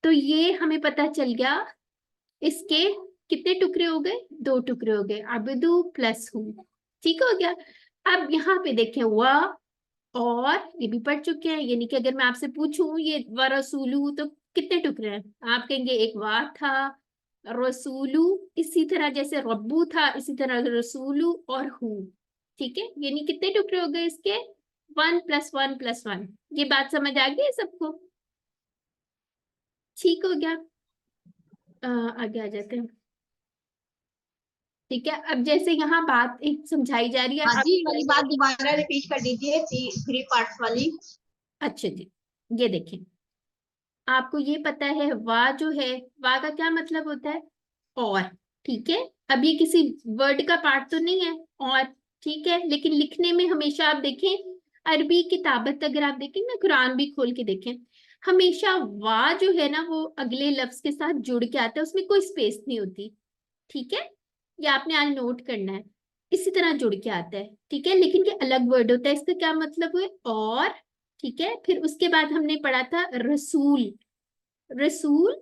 तो ये हमें पता चल गया, इसके कितने टुकड़े हो गए? 2 टुकड़े हो गए, अब्दु प्लस हु। ठीक हो गया। अब यहाँ पे देखें व, और ये भी पढ़ चुके हैं, यानी कि अगर मैं आपसे पूछूं ये व रसूलु तो कितने टुकड़े हैं? आप कहेंगे एक वार था, रसूलू, इसी तरह जैसे रब्बू था इसी तरह रसूलू और हु। ठीक है, यानी कितने टुकड़े हो गए इसके? 1 + 1 + 1। ये बात समझ आ गई सबको? ठीक हो गया। आगे आ जाते हैं। ठीक है, अब जैसे यहाँ बात एक समझाई जा रही है। हाँ जी, ये वाली बात दोबारा रिपीट कर दीजिए, 3 पार्ट्स वाली। अच्छा जी, ये देखें, आपको ये पता है वाह जो है, वाह का क्या मतलब होता है? और। ठीक है, अब ये किसी वर्ड का पार्ट तो नहीं है और। ठीक है, लेकिन लिखने में हमेशा आप देखें, अरबी किताबत अगर आप देखें ना, कुरान भी खोल के देखें, हमेशा वाह जो है ना वो अगले लफ्ज के साथ जुड़ के आता है, उसमें कोई स्पेस नहीं होती। ठीक है, ये आपने आज नोट करना है, इसी तरह जुड़ के आता है। ठीक है, लेकिन ये अलग वर्ड होता है, इसका क्या मतलब है? और। ठीक है, फिर उसके बाद हमने पढ़ा था रसूल, रसूल।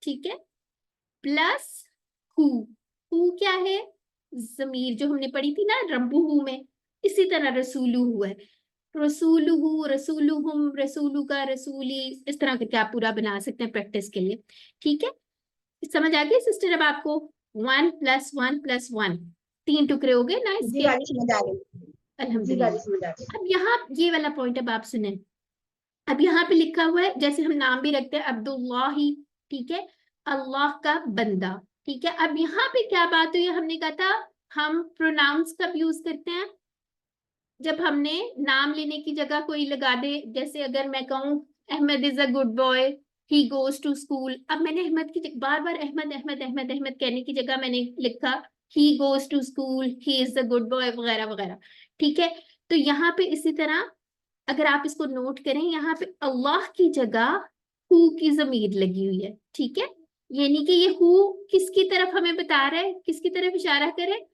ठीक है, प्लस हु। हु क्या है? जमीर जो हमने पढ़ी थी ना रब्बुहु में, इसी तरह रसूलुहु है। रसूलुहु, रसूलुहुम, रसूलु का, रसूली, इस तरह करके आप पूरा बना सकते हैं प्रैक्टिस के लिए। ठीक है, समझ आ गई सिस्टर? अब आपको 1 + 1 + 1, 3 टुकड़े हो गए ना जी इसके। वाली समझ आ गई। जी अल्हम्दुलिल्लाह। वाली समझ आ गई। अब यहाँ ये वाला पॉइंट अब आप सुने। अब यहाँ पे लिखा हुआ है, जैसे हम नाम भी रखते हैं अब्दुल्लाही। ठीक है, अल्लाह का बंदा। ठीक है, अब यहाँ पे क्या बात हुई? हमने कहा था हम प्रोनाउंस कब यूज करते हैं? जब हमने नाम लेने की जगह कोई लगा दे, जैसे अगर मैं कहूँ Ahmed is a good boy, he goes to school. अब मैंने अहमद की बार बार अहमद अहमद अहमद अहमद कहने की जगह मैंने लिखा he goes to school, he is a good boy वगैरह वगैरह। ठीक है, तो यहाँ पे इसी तरह अगर आप इसको नोट करें, यहाँ पे अल्लाह की जगह हु की जमीर लगी हुई है। ठीक है, यानी कि ये हु किसकी तरफ हमें बता रहा है, किसकी तरफ इशारा करे?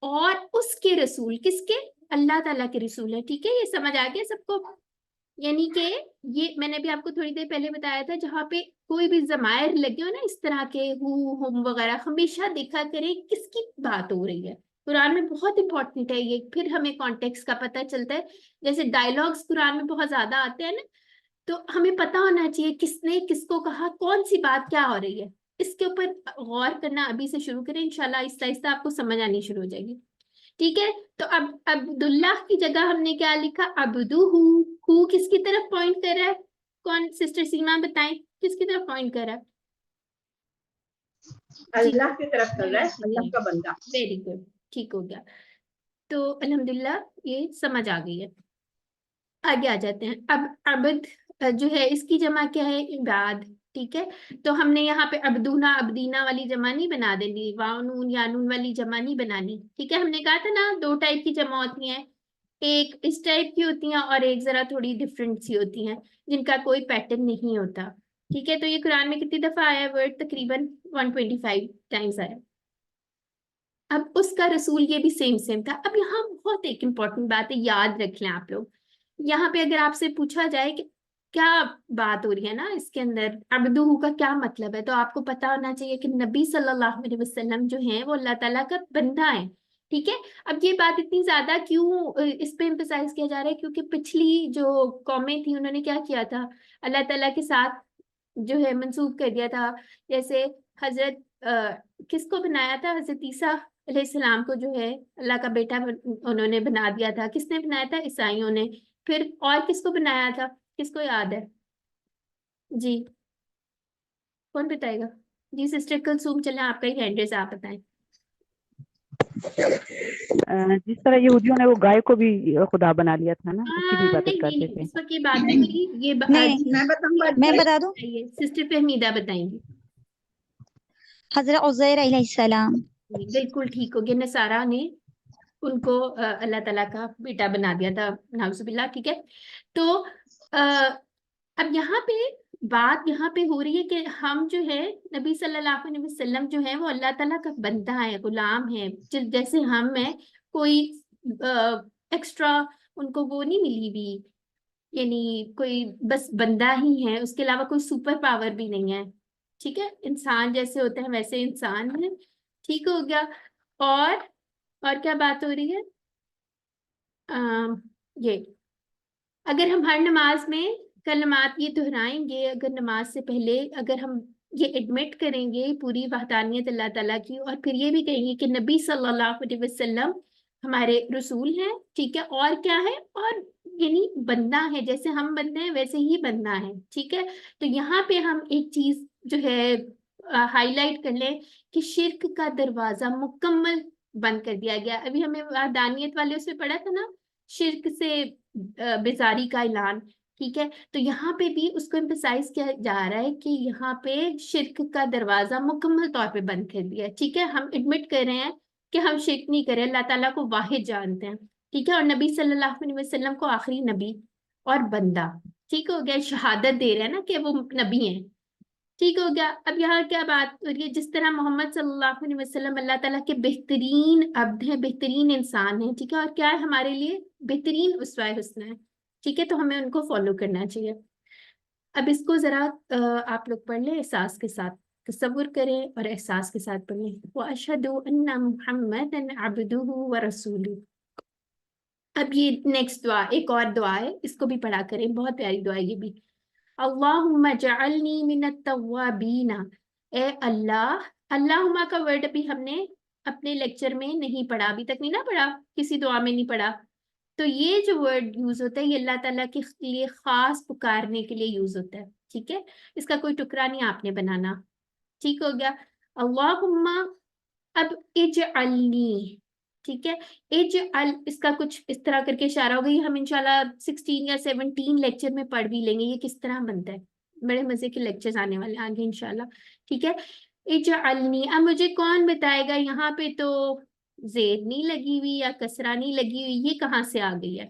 और उसके रसूल, किसके? अल्लाह ताला के रसूल है। ठीक है, ये समझ आ गया सबको? यानी कि ये मैंने भी आपको थोड़ी देर पहले बताया था, जहां पे कोई भी जमायर लगे हो ना इस तरह के हु हुम वगैरह, हमेशा देखा करें किसकी बात हो रही है। कुरान में बहुत इंपॉर्टेंट है ये, फिर हमें कॉन्टेक्स्ट का पता चलता है। जैसे डायलॉग्स कुरान में बहुत ज्यादा आते हैं ना, तो हमें पता होना चाहिए किसने किसको कहा, कौन सी बात क्या हो रही है। इसके ऊपर गौर करना अभी से शुरू करें, इंशाल्लाह आहिस्ता आहिस्ता आपको समझ आनी शुरू हो जाएगी। ठीक है, तो अब अब्दुल्लाह की जगह हमने क्या लिखा? अब्दुहु। हु किसकी तरफ पॉइंट कर रहा है? कौन सिस्टर सीमा बताएं, किसकी तरफ पॉइंट कर रहा है? अल्लाह की तरफ कर रहा है, अल्लाह का बंदा। वेरी गुड, ठीक हो गया। तो अल्हम्दुलिल्लाह ये समझ आ गई है। आगे आ जाते हैं। अब अब्द जो है इसकी जमा क्या है? इबाद। ठीक है, तो हमने यहाँ पे अब्दुना अब्दीना वाली जमा नहीं बना देनी, वानून यानून वाली जमा नहीं बनानी। ठीक है, हमने कहा था ना 2 टाइप की जमा होती हैं, एक इस टाइप की होती हैं और एक जरा थोड़ी डिफरेंट सी होती हैं, जिनका कोई पैटर्न नहीं होता। ठीक है, तो ये कुरान में कितनी दफा आया वर्ड? तकरीबन 125 टाइम्स आया। अब उसका रसूल ये भी सेम सेम था। अब यहाँ बहुत एक इंपॉर्टेंट बात है, याद रख लें आप लोग। यहाँ पे अगर आपसे पूछा जाए कि क्या बात हो रही है ना इसके अंदर, अब्दुहु का क्या मतलब है, तो आपको पता होना चाहिए कि नबी सल्लल्लाहु अलैहि वसल्लम जो हैं वो अल्लाह ताला का बंदा है। ठीक है, अब ये बात इतनी ज्यादा क्यों इस पे एम्फसाइज किया जा रहा है? क्योंकि पिछली जो कौमें थी उन्होंने क्या किया था, अल्लाह ताला के साथ जो है मंसूब कर दिया था। जैसे हजरत किसको बनाया था? हजरत ईसा अलैहिस्सलाम को जो है अल्लाह का बेटा उन्होंने बना दिया था। किसने बनाया था? ईसाइयों ने। फिर और किसको बनाया था? किसको याद है जी? कौन बताएगा? जी सिस्टर कुलसूम, चले आपका ही हैंड रेज, आप बताएं। जिस तरह यहूदियों ने वो गाय को भी खुदा बना लिया था ना, उसकी भी इबादत नहीं करते नहीं, थे। इस वक्त ये बात नहीं हो रही, ये नहीं, मैं बताऊंगा। मैं बता दूं। सिस्टर फहमीदा बताएंगी। हजरत उज़ैर अलैहिस्सलाम। बिल्कुल ठीक हो गया, नसारा ने उनको अल्लाह ताला का बेटा बना दिया था, नाउजुबिल्लाह। ठीक है, तो अब यहाँ पे बात यहाँ पे हो रही है कि हम जो है नबी सल्लल्लाहु अलैहि वसल्लम जो है वो अल्लाह ताला का बंदा है, गुलाम है। जैसे हम है, कोई एक्स्ट्रा उनको वो नहीं मिली भी, यानी कोई बस बंदा ही है, उसके अलावा कोई सुपर पावर भी नहीं है। ठीक है, इंसान जैसे होते हैं वैसे इंसान है। ठीक हो गया। और क्या बात हो रही है? ये अगर हम हर नमाज में कलमात ये दोहराएंगे, अगर नमाज से पहले अगर हम ये एडमिट करेंगे पूरी वहदानियत अल्लाह ताला की, और फिर ये भी कहेंगे कि नबी सल्लल्लाहु अलैहि वसल्लम हमारे रसूल हैं, ठीक है, और क्या है, और यानी बंदा है, जैसे हम बंदे हैं वैसे ही बंदा है, ठीक है। तो यहाँ पे हम एक चीज जो है हाईलाइट कर लें कि शिर्क का दरवाजा मुकम्मल बंद कर दिया गया। अभी हमें वहदानियत वाले उसमें पढ़ा था ना, शिर्क से बेजारी का ऐलान, ठीक है। तो यहाँ पे भी उसको एम्फसाइज किया जा रहा है कि यहाँ पे शिर्क का दरवाजा मुकम्मल तौर पे बंद कर दिया है, ठीक है। हम एडमिट कर रहे हैं कि हम शिर्क नहीं कर रहे, अल्लाह ताला को वाहिद जानते हैं, ठीक है, और नबी सल्लल्लाहु अलैहि वसल्लम को आखिरी नबी और बंदा, ठीक हो गया, शहादत दे रहे हैं ना कि वो नबी हैं, ठीक हो गया। अब यहाँ क्या बात हो रही है, जिस तरह मोहम्मद सल्लल्लाहु अलैहि वसल्लम अल्लाह ताला के बेहतरीन अब्द हैं, बेहतरीन इंसान हैं, ठीक है, और क्या है हमारे लिए बेहतरीन उसवा हुस्ना है, ठीक है, तो हमें उनको फॉलो करना चाहिए। अब इसको जरा आप लोग पढ़ लें एहसास के साथ, तसव्वुर करें और एहसास के साथ पढ़ें। व अशहदु अन्ना मुहम्मदन अब्दुहु व रसूलुहु। अब ये नेक्स्ट दुआ, एक और दुआ है, इसको भी पढ़ा करें, बहुत प्यारी दुआ है ये भी। अल्लाहुम्मा जअलनी मिनत तव्वाबीना, ए अल्लाह, अल्लाहुम्मा का वर्ड अभी हमने अपने लेक्चर में नहीं पढ़ा, अभी तक नहीं ना पढ़ा, किसी दुआ में नहीं पढ़ा। तो ये जो वर्ड यूज होता है ये अल्लाह ताला के लिए खास पुकारने के लिए यूज होता है, ठीक है, इसका कोई टुकड़ा नहीं आपने बनाना, ठीक हो गया। अल्लाहुम्मा, अब इजअलनी, ठीक है, इजअल, इसका कुछ इस तरह करके इशारा होगा, ये हम इंशाल्लाह 16 या 17 लेक्चर में पढ़ भी लेंगे ये किस तरह बनता है, बड़े मजे के लेक्चर्स आने वाले आगे इंशाल्लाह, ठीक है। इजअलनी, अब मुझे कौन बताएगा यहाँ पे तो जेर नहीं लगी हुई या कसरा नहीं लगी हुई, ये कहाँ से आ गई है,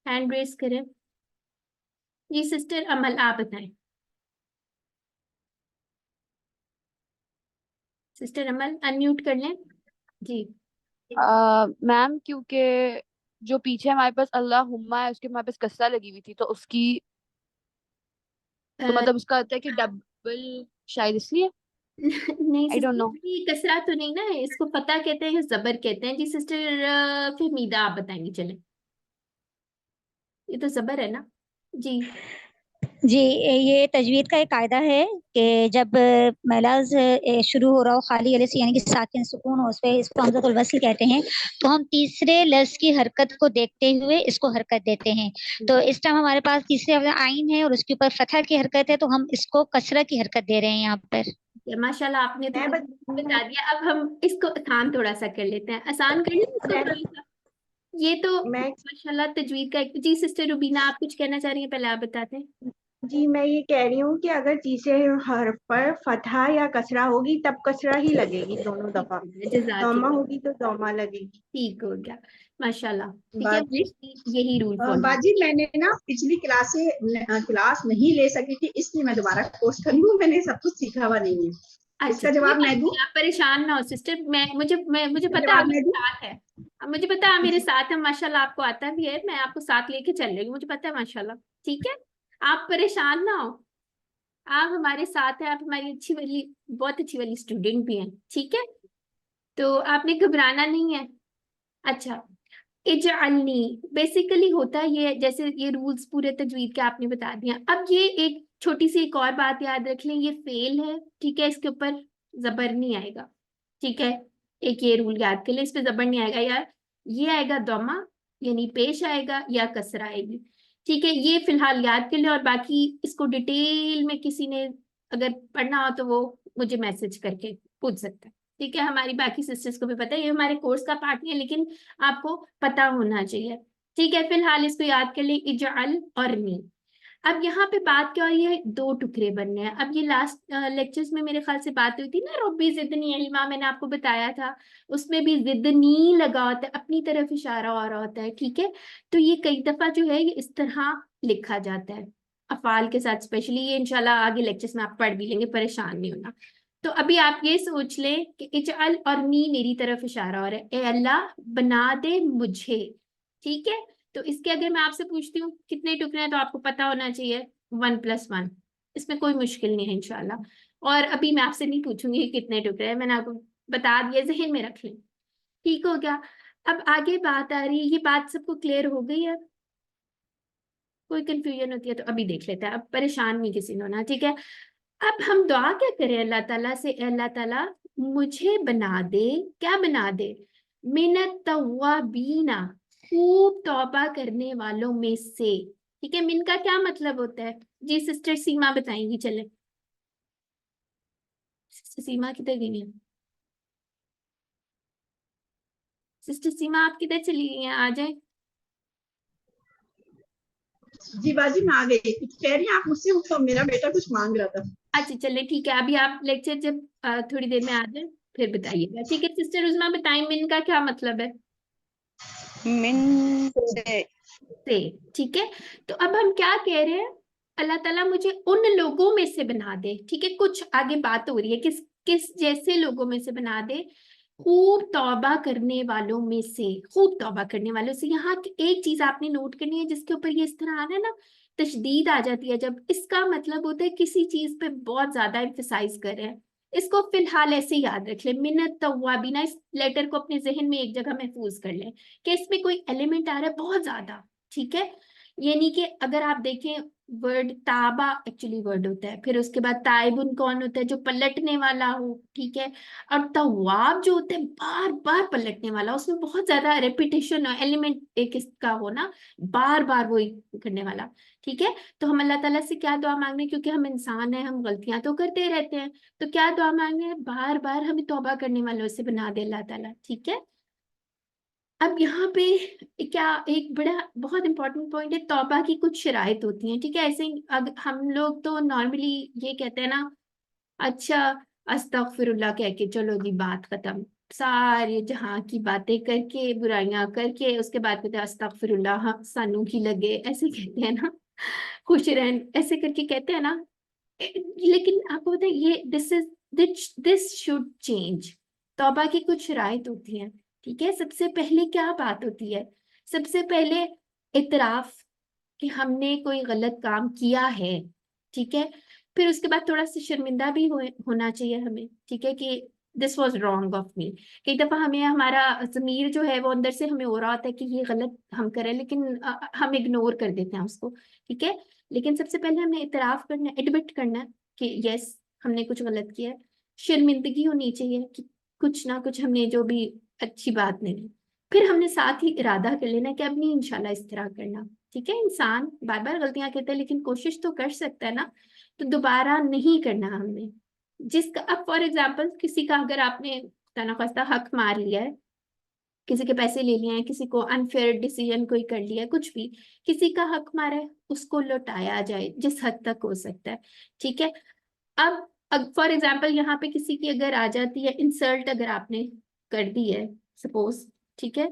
हैंड रेस करें। ये सिस्टर अमल आप बताएं, सिस्टर अमल अनम्यूट कर लें जी। मैम क्योंकि जो पीछे हमारे पास अल्लाह हुम्मा है उसके हमारे पास कसरा लगी हुई थी, तो उसकी तो अ, मतलब उसका होता है कि डबल, शायद इसलिए। नहीं आई डोंट नो। सिस्टर, ये कसरा तो नहीं ना है, इसको फतह कहते हैं, जबर कहते हैं जी। सिस्टर फहमीदा आप बताएंगे, चले, ये तो जबर है ना जी। जी, ये तजवीद का एक कायदा है कि जब मलाज शुरू हो रहा हो खाली अली से, यानी कि साकिन सुकून हो, उस पे इसको हमज़तुल वस्ल कहते हैं, तो हम तीसरे लफ्ज की हरकत को देखते हुए इसको हरकत देते हैं। तो इस टाइम हमारे पास तीसरे लफ्ज आइन है और उसके ऊपर फतह की हरकत है, तो हम इसको कसरा की हरकत दे रहे हैं यहाँ पर। माशाल्लाह आपने तो मैं बता दिया। अब हम इसको आसान थोड़ा सा कर लेते हैं, आसान कर लें इसको मैं थोड़ा सा। ये तो मैं माशाल्लाह तजवीद का जी। सिस्टर रुबीना आप कुछ कहना चाह रही हैं, पहले आप बताते हैं। जी मैं ये कह रही हूँ कि अगर तीसरे हर्फ पर फतहा या कसरा होगी तब कसरा ही लगेगी दोनों ठीक दफा, हो गया, जज़ाक, दौमा होगी तो दौमा लगेगी। ठीक हो गया माशाल्लाह, ठीक है, बाजी यही रूल फॉलो। बाजी मैंने ना पिछली क्लास नहीं ले सकी थी, इसलिए मैं दोबारा कोर्स कर रही हूँ। मैंने सब कुछ सीखा हुआ नहीं है। अच्छा इसका कोई जवाब बात मैं दूं? नहीं, आप परेशान ना हो सिस्टर, मुझे इसका पता है आप जवाब मैं मेरे दूं? साथ है। अब मुझे पता है आप मेरे साथ है, माशाल्लाह आपको आता भी है, मैं आपको साथ लेके चल रही हूँ, मुझे पता है माशाल्लाह, ठीक है। आप परेशान ना हो, आप हमारे साथ हैं, आप हमारी अच्छी वाली, बहुत अच्छी वाली स्टूडेंट भी हैं, ठीक है, तो आपने घबराना नहीं है। अच्छा, इजअलनी बेसिकली होता ये है, जैसे ये रूल्स पूरे तजवीद के आपने बता दिया। अब ये एक छोटी सी एक और बात याद रख लें, ये फेल है, ठीक है, इसके ऊपर जबर नहीं आएगा, ठीक है, एक ये रूल याद कर लें, इस पे जबर नहीं आएगा यार, ये आएगा दमा, यानी पेश आएगा, या कसरा आएगी, ठीक है, ये फिलहाल याद कर लें। और बाकी इसको डिटेल में किसी ने अगर पढ़ना हो तो वो मुझे मैसेज करके पूछ सकता है, ठीक है। हमारी बाकी सिस्टर्स को भी पता है, ये हमारे कोर्स का पार्ट नहीं है, लेकिन आपको पता होना चाहिए, ठीक है। फिलहाल इसको याद कर ले, इजअल और नी। अब यहाँ पे बात क्या हो रही है, दो टुकड़े बनने हैं। अब ये लास्ट लेक्चर्स में मेरे ख्याल से बात हुई थी ना, रब्बी जिदनी इल्मा, मैंने आपको बताया था, उसमें भी जिदनी लगा होता है, अपनी तरफ इशारा हो रहा होता है, ठीक है। तो ये कई दफा जो है ये इस तरह लिखा जाता है अफाल के साथ, स्पेशली ये इंशाल्लाह आगे लेक्चर्स में आप पढ़ भी लेंगे, परेशान नहीं होना। तो अभी आप ये सोच लें कि इजअल और नी मेरी तरफ इशारा हो रहा है, ए अल्लाह बना दे मुझे, ठीक है। तो इसके अगर मैं आपसे पूछती हूँ कितने टुकड़े हैं, तो आपको पता होना चाहिए 1 + 1, इसमें कोई मुश्किल नहीं है इंशाल्लाह। और अभी मैं आपसे नहीं पूछूंगी कि कितने टुकड़े हैं, मैंने आपको बता दिया, जहन में रख लें, ठीक हो गया। अब आगे बात आ रही है, ये बात सबको क्लियर हो गई है, कोई कंफ्यूजन होती है तो अभी देख लेते हैं, अब परेशान नहीं किसी ने होना, ठीक है। अब हम दुआ क्या करें अल्लाह ताला से, अल्लाह ताला मुझे बना दे, क्या बना दे, मिनत तव्वाबीना, खूब तौबा करने वालों में से। ठीक है, मिन का क्या मतलब होता है जी? सिस्टर सीमा बताएंगी, चले सिस्टर सीमा किधर गई है? सिस्टर सीमा आप किधर चली गई हैं, आ जाए। जी बाजी मैं आ गई, कुछ कह रही हैं आप मुझसे? तो मेरा बेटा कुछ मांग रहा था। अच्छा चले ठीक है, अभी आप लेक्चर जब थोड़ी देर में आ जाए फिर बताइएगा। ठीक है सिस्टर उज़मा बताएं मिन का क्या मतलब है? मिन से, ठीक है। तो अब हम क्या कह रहे हैं, अल्लाह ताला मुझे उन लोगों में से बना दे। ठीक है, कुछ आगे बात हो रही है, किस किस जैसे लोगों में से बना दे, खूब तौबा करने वालों में से, खूब तौबा करने वालों से। यहाँ एक चीज आपने नोट करनी है जिसके ऊपर ये इस तरह आ रहा है ना, तशदीद आ जाती है जब, इसका मतलब होता है किसी चीज पे बहुत ज्यादा एम्फसाइज कर रहे हैं। इसको फिलहाल ऐसे याद रख ले, मिन्नत तव्वाबीना, इस लेटर को अपने जहन में एक जगह महफूज कर ले कि इसमें कोई एलिमेंट आ रहा है बहुत ज्यादा। ठीक है, यानी कि अगर आप देखें वर्ड ताबा एक्चुअली वर्ड होता है, फिर उसके बाद ताइबुन कौन होता है, जो पलटने वाला हो। ठीक है, और तवाब जो होता है बार बार पलटने वाला, उसमें बहुत ज्यादा रेपिटेशन एलिमेंट एक इसका हो ना, बार बार वही करने वाला। ठीक है, तो हम अल्लाह ताला से क्या दुआ मांग रहे हैं, क्योंकि हम इंसान हैं, हम गलतियां तो करते रहते हैं, तो क्या दुआ मांग रहे हैं, बार बार हमें तौबा करने वालों से बना दे अल्लाह ताला। ठीक है, अब यहाँ पे क्या एक बड़ा बहुत इंपॉर्टेंट पॉइंट है, तौबा की कुछ शराइत होती हैं। ठीक है, ऐसे हम लोग तो नॉर्मली ये कहते हैं ना, अच्छा अस्तगफिरुल्लाह कह के चलो जी बात खत्म, सारे जहाँ की बातें करके बुराइयां करके उसके बाद कहते हैं अस्तगफिरुल्लाह, हाँ सानू की लगे, ऐसे कहते हैं ना, खुश रहन ऐसे करके कहते हैं ना। लेकिन आपको पता है ये दिस शुड चेंज। तौबा की कुछ शराइत होती हैं। ठीक है, सबसे पहले क्या बात होती है, सबसे पहले इतराफ कि हमने कोई गलत काम किया है। ठीक है, फिर उसके बाद थोड़ा सा शर्मिंदा भी होना चाहिए हमें। ठीक है, कि this was wrong of me. कई दफा हमें हमारा जमीर जो है वो अंदर से हमें हो रहा होता है कि ये गलत हम करें, लेकिन हम इग्नोर कर देते हैं उसको। ठीक है, लेकिन सबसे पहले हमने इतराफ करना है, एडमिट करना है कि यस हमने कुछ गलत किया है। शर्मिंदगी होनी चाहिए कि कुछ ना कुछ हमने जो भी अच्छी बात नहीं। फिर हमने साथ ही इरादा कर लेना कि अब नहीं इंशाल्लाह इस तरह करना। ठीक है, इंसान बार बार गलतियां करता है लेकिन कोशिश तो कर सकता है ना, तो दोबारा नहीं करना हमने। जिसका अब फॉर एग्जाम्पल किसी का अगर आपने खुदा ना खास्ता हक मार लिया है, किसी के पैसे ले लिए हैं, किसी को अनफेयर डिसीजन कोई कर लिया है, कुछ भी किसी का हक मारा है, उसको लौटाया जाए जिस हद तक हो सकता है। ठीक है, अब फॉर एग्जाम्पल यहाँ पे किसी की अगर आ जाती है इंसल्ट, अगर आपने कर दी है सपोज, ठीक है,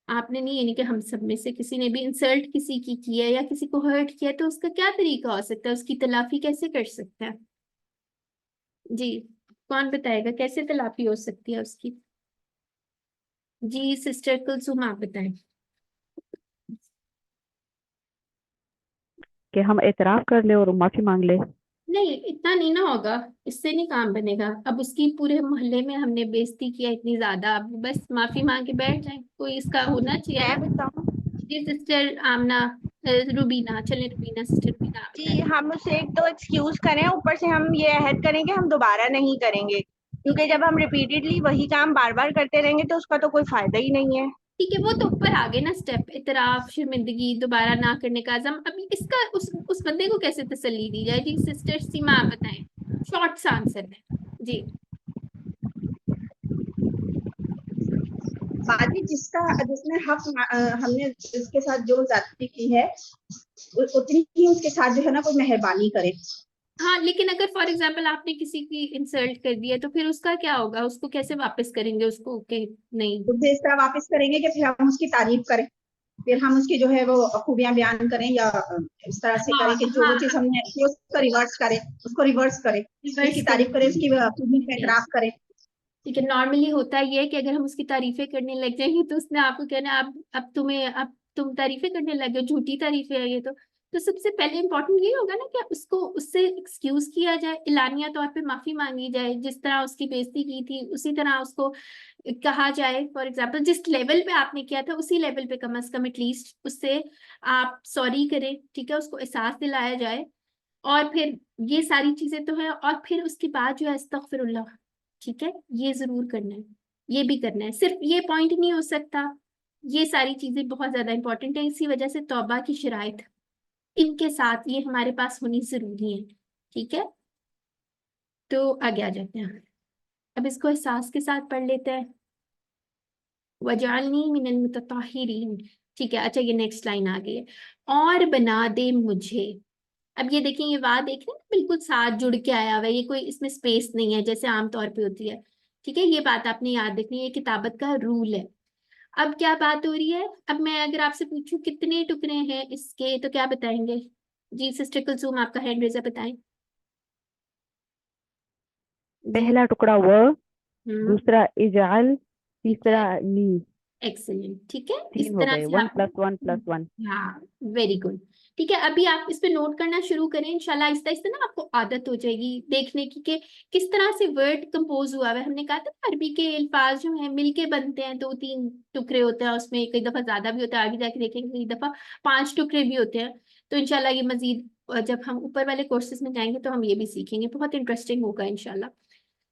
आपने नहीं, यानी कि हम सब में से किसी ने भी इंसल्ट किसी की है या किसी को हर्ट किया है, तो उसका क्या तरीका हो सकता है, उसकी तलाफी कैसे कर सकता है जी? कौन बताएगा कैसे तलाफी हो सकती है उसकी? जी सिस्टर कुलसुम आप बताएं। कि हम एतराफ कर ले और माफी मांग ले। नहीं इतना नहीं ना होगा, इससे नहीं काम बनेगा। अब उसकी पूरे मोहल्ले में हमने बेइज्जती किया इतनी ज्यादा, अब बस माफी मांग के बैठ जाए, कोई इसका होना चाहिए मैं ना। बताऊं? जी सिस्टर आमना, रुबीना, चले रुबीना, सिस्टर रुबीना आप जी, बताएं। हम उसे एक तो एक्सक्यूज करें, ऊपर से हम ये अहद करें कि हम दोबारा नहीं करेंगे, ठीक क्योंकि है, जब हम रिपीटेडली वही काम बार बार करते रहेंगे तो उसका तो कोई फायदा ही नहीं है। ठीक है, वो तो ऊपर आ गए ना स्टेप, इतराफ, शर्मिंदगी, दोबारा ना करने का अज़म। अभी इसका उस बंदे को कैसे तसल्ली दी जाए जी? सिस्टर सीमा आप बताएं, शॉर्ट सा आंसर है जी। बाकी जिसने हमने जिसके साथ जो ज्यादती की है उतनी ही उसके साथ जो है ना कोई मेहरबानी करे। हाँ, लेकिन अगर फॉर एग्जाम्पल आपने किसी की इंसल्ट कर दी है तो फिर उसका क्या होगा, उसको कैसे वापस करेंगे उसको कि नहीं? उसे इस तरह वापस करेंगे कि फिर हम उसकी तारीफ करें, फिर हम उसकी जो है वो खूबियां बयान करें, या इस तरह से हाँ करें कि जो वो चीज हाँ, हमने की उसको रिवर्स करें, उसको रिवर्स करें, रिवर्स उसकी तारीफ करें, उसकी खूबियों का करें। एतराफ करें। ठीक है, नॉर्मली होता ये है कि अगर हम उसकी तारीफें करने लग जाएंगे तो उसने आपको कहना अब तुम्हें, अब तुम तारीफें करने लगे हो, झूठी तारीफें है ये तो सबसे पहले इंपॉर्टेंट ये होगा ना कि उसको उससे एक्सक्यूज किया जाए, इलानिया तौर पे माफी मांगी जाए, जिस तरह उसकी बेइज्जती की थी उसी तरह उसको कहा जाए। फॉर एग्जाम्पल जिस लेवल पे आपने किया था उसी लेवल पे कम से कम एटलीस्ट उससे आप सॉरी करें। ठीक है, उसको एहसास दिलाया जाए। और फिर ये सारी चीजें तो है, और फिर उसके बाद जो है अस्तगफिरुल्लाह, ठीक है, ये जरूर करना है, ये भी करना है, सिर्फ ये पॉइंट नहीं हो सकता, ये सारी चीजें बहुत ज्यादा इंपॉर्टेंट है। इसी वजह से तौबा की शराइत इनके साथ ये हमारे पास होनी जरूरी है, ठीक है। तो आगे आ जाते हैं, अब इसको एहसास के साथ पढ़ लेते हैं। वजालनी मिनल मुतताहिरीन, ठीक है। अच्छा, ये नेक्स्ट लाइन आ गई है, और बना दे मुझे। अब ये देखें, ये वाह देख रहे हैं ना, बिल्कुल साथ जुड़ के आया हुआ है, ये कोई इसमें स्पेस नहीं है जैसे आमतौर पे होती है, ठीक है। ये बात आपने याद रखनी है, ये किताबत का रूल है। अब क्या बात हो रही है, अब मैं अगर आपसे पूछूं कितने टुकड़े हैं इसके, तो क्या बताएंगे? जी सिस्टर कुलसूम, आपका हैंड रेज़र बताएं जी। पहला टुकड़ा व, दूसरा इजाल, तीसरा ली, एक्सीलेंट, ठीक है। इस 3 हो तरह गए, से 1 आप, + 1 + 1। हाँ वेरी गुड, ठीक है। अभी आप इस पे नोट करना शुरू करें, इंशाल्लाह आहिस्ता आहिस्ता ना आपको आदत हो जाएगी देखने की कि किस तरह से वर्ड कंपोज हुआ है। हमने कहा था ना, अरबी के अल्फाज जो हैं मिलके बनते हैं, 2-3 टुकड़े होते हैं उसमें, कई दफा ज्यादा भी होता है, आगे जाके देखेंगे कई दफा 5 टुकड़े भी होते हैं। तो इंशाल्लाह ये मजीद जब हम ऊपर वाले कोर्सेज में जाएंगे तो हम ये भी सीखेंगे, बहुत इंटरेस्टिंग होगा इंशाल्लाह,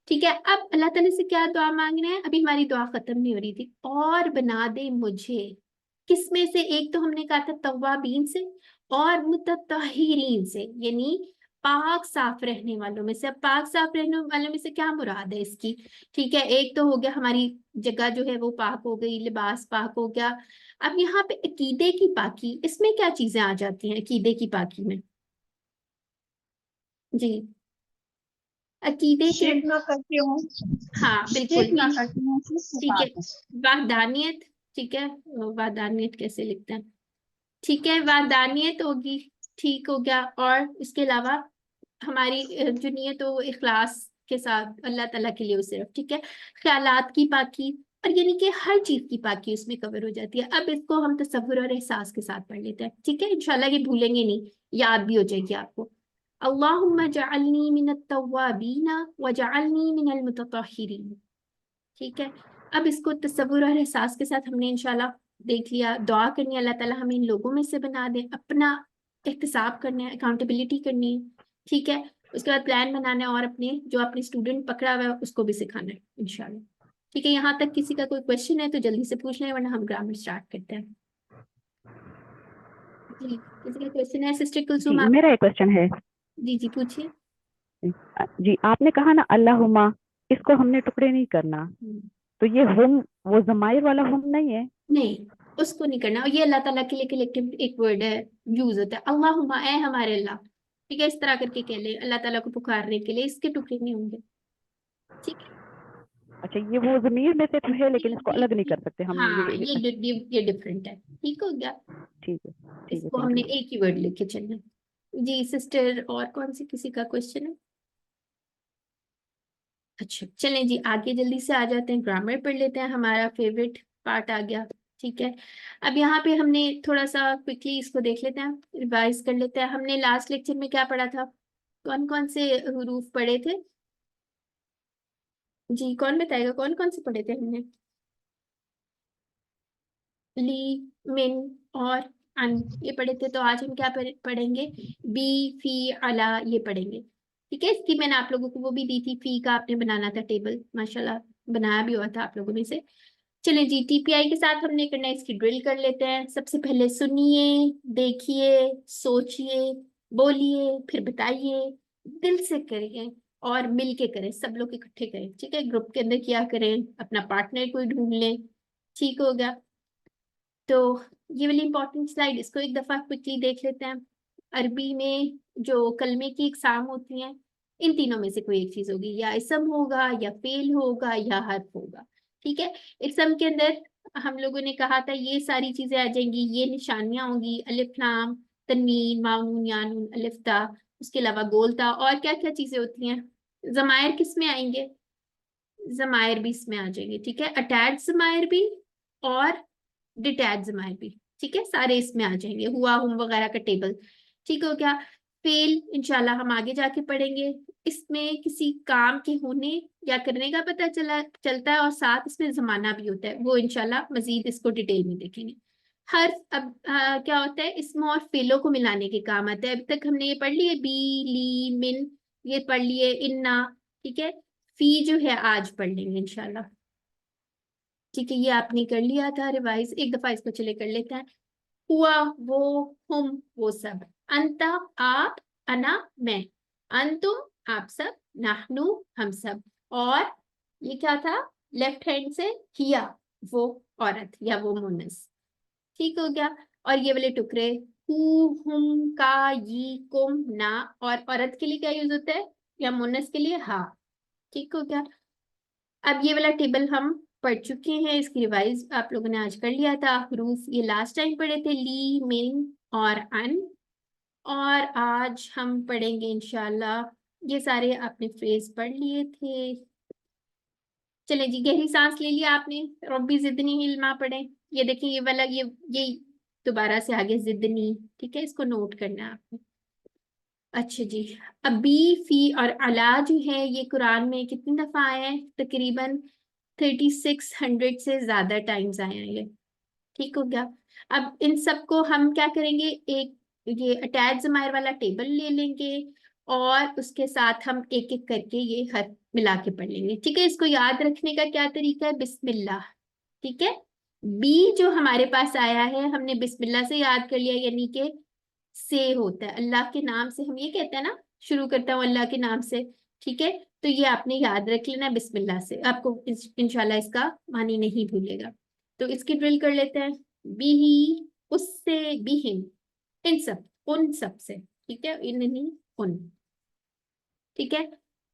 ठीक है। अब अल्लाह ताला से क्या दुआ मांग रहे हैं? अभी हमारी दुआ खत्म नहीं हो रही थी, और बना दे मुझे, किसमें से? एक तो हमने कहा था तव्वाबीन से, और मुतत्तहिरीन से, यानी पाक साफ रहने वालों में से। अब पाक साफ रहने वालों में से क्या मुराद है इसकी? ठीक है, एक तो हो गया हमारी जगह जो है वो पाक हो गई, लिबास पाक हो गया। अब यहाँ पे अकीदे की पाकी, इसमें क्या चीजें आ जाती हैं अकीदे की पाकी में? जी, अकीदे के, शिर्क ना करते हो, हाँ बिल्कुल, शिर्क ना करते हो, सिर्फ ठीक है। पाक है। वाहदानियत, ठीक है, वाहदानियत कैसे लिखते हैं? ठीक है, वाहदानियत होगी, ठीक हो गया। और इसके अलावा हमारी जो नियत हो वो इखलास के साथ अल्लाह ताला के लिए हो सिर्फ, ठीक है। ख्यालात की पाकी, और यानी कि हर चीज की पाकी उसमें कवर हो जाती है। अब इसको हम तसव्वुर और एहसास के साथ पढ़ लेते हैं, ठीक है। इंशाल्लाह ये भूलेंगे नहीं, याद भी हो जाएगी आपको। अल्लाहुम्मा जअलनी मिनत तव्वाबीना वजअलनी मिनल मुतत्तहिरीन, ठीक है। अब इसको तसव्वुर और एहसास के साथ हमने इंशाल्लाह देख लिया। दुआ करनी है अल्लाह ताला हमें इन लोगों में से बना दे, अपना एहतिसाब करना है, अकाउंटेबिलिटी करनी है, ठीक है। उसके बाद प्लान बनाना है, और अपने जो अपने स्टूडेंट पकड़ा हुआ है उसको भी सिखाना है इंशाल्लाह, ठीक है। यहाँ तक किसी का कोई क्वेश्चन है तो जल्दी से पूछ लें, वरना हम ग्रामर स्टार्ट करते हैं। जी, किसी का क्वेश्चन है? सिस्टर जी, कुलसुम आप, मेरा एक क्वेश्चन है। जी जी पूछिए। जी, आपने कहा ना अल्लाहुम्मा, इसको हमने टुकड़े नहीं करना, तो ये हुम वो ज़माइर वाला हुम नहीं है? नहीं, उसको नहीं करना, और ये अल्लाह ताला के लिए कलेक्टिव एक वर्ड है, यूज होता है। अल्लाहुम्मा, ऐ हमारे अल्लाह, ठीक है, इस तरह करके कह ले अल्लाह ताला को पुकारने के लिए, इसके टुकड़े नहीं होंगे, ठीक है। अच्छा, ये वो ज़मीर में से तो है, लेकिन इसको अलग नहीं कर सकते हम, हाँ, ये ये डिफरेंट है, ठीक हो गया। ठीक है, ठीक है, इसको थैंक हमने यू। एक ही वर्ड लेके चलना है। जी सिस्टर, और कौन सी किसी का क्वेश्चन है? अच्छा चलें जी, आगे जल्दी से आ जाते हैं, ग्रामर पढ़ लेते हैं, हमारा फेवरेट पार्ट आ गया, ठीक है। अब यहाँ पे हमने थोड़ा सा क्विकली इसको देख लेते हैं, रिवाइज कर लेते हैं। हमने लास्ट लेक्चर में क्या पढ़ा था? कौन कौन से हरूफ पढ़े थे? जी कौन बताएगा, कौन कौन से पढ़े थे हमने? ली, मिन और अन, ये पढ़े थे। तो आज हम क्या पढ़ेंगे? बी, फी, अला, ये पढ़ेंगे, ठीक है। इसकी मैंने आप लोगों को वो भी दी थी, फी का आपने बनाना था टेबल, माशाल्लाह बनाया भी हुआ था आप लोगों में से। चलिए जी, टीपीआई के साथ हमने करना है, इसकी ड्रिल कर लेते हैं। सबसे पहले सुनिए, देखिए, सोचिए, बोलिए, फिर बताइए, दिल से करिए और मिल के करें, सब लोग इकट्ठे करें, ठीक है। ग्रुप के अंदर क्या करें, अपना पार्टनर कोई ढूंढ लें, ठीक हो गया। तो ये वाली इंपॉर्टेंट स्लाइड, इसको एक दफा क्विकली देख लेते हैं। अरबी में जो कलमे की इकसाम होती हैं, इन तीनों में से कोई एक चीज होगी, या इसम होगा, या फेल होगा, या हर्फ होगा, ठीक है। इसम के अंदर हम लोगों ने कहा था ये सारी चीजें आ जाएंगी, ये निशानियां होंगी, अलिफ लाम, तनवीन, माऊन, यानून, अलिफ ता, उसके अलावा गोलता, और क्या क्या चीजें होती हैं। जमायर किस में आएंगे? जमायर भी इसमें आ जाएंगे, ठीक है। अटैच जमायर भी और डिटैच जमायर भी, ठीक है, सारे इसमें आ जाएंगे, हुआ, हुम वगैरह का टेबल, ठीक हो गया। फेल इंशाल्लाह हम आगे जाके पढ़ेंगे। इसमें किसी काम के होने या करने का पता चलता है, और साथ इसमें जमाना भी होता है, वो इंशाल्लाह मजीद इसको डिटेल में देखेंगे। हर्फ अब क्या होता है, इसमें और फेलों को मिलाने के काम आता है। अभी तक हमने ये पढ़ लिए, बी, ली, मिन, ये पढ़ लिए, इन्ना, ठीक है। फी जो है आज पढ़ लेंगे इंशाल्लाह, ठीक है। ये आपने कर लिया था रिवाइज, एक दफा इसको चले कर लेते हैं। हुआ, वो, हुम, वो सब। अंता, आप, अना, मैं। अंतुम, आप सब। नाहनु, हम सब। और ये क्या था लेफ्ट हैंड से, हिया, वो औरत या वो मुन्नस, ठीक हो गया। और ये वाले टुकड़े, हु, हुम, का, यी, कुम, ना, और औरत के लिए क्या यूज होता है या मुन्नस के लिए, हा, ठीक हो गया। अब ये वाला टेबल हम पढ़ चुके हैं, इसकी रिवाइज आप लोगों ने आज कर लिया था। हरूफ ये लास्ट टाइम पढ़े थे, ली, मिन और अन। और आज हम पढ़ेंगे इंशाल्लाह, ये सारे आपने फ्रेज पढ़ लिए थे। चले जी, गहरी सांस ले लिया आपने, रब्बी जिदनी इल्मा पढ़े। ये देखिए ये वाला, ये दोबारा से आगे जिदनी, ठीक है, इसको नोट करना है आपने। अच्छा जी, अबी, फी और अला जो है ये कुरान में कितनी दफा आए हैं, तकरीबन 3600 से ज्यादा टाइम्स आए हैं ये, ठीक हो गया। अब इन सबको हम क्या करेंगे, एक ये अटैच ज़मायर वाला टेबल ले लेंगे और उसके साथ हम एक एक करके ये हर मिला के पढ़ लेंगे, ठीक है। इसको याद रखने का क्या तरीका है, बिस्मिल्लाह, ठीक है। बी जो हमारे पास आया है हमने बिस्मिल्लाह से याद कर लिया, यानी कि से होता है, अल्लाह के नाम से हम ये कहते हैं ना, शुरू करता हूँ अल्लाह के नाम से, ठीक है। तो ये आपने याद रख लेना बिस्मिल्लाह से, आपको इंशाल्लाह इसका मानी नहीं भूलेगा। तो इसकी ड्रिल कर लेते हैं, बिही, उससे, बिहिम, इन सब, उन सब से, ठीक है, इन नहीं उन, ठीक है,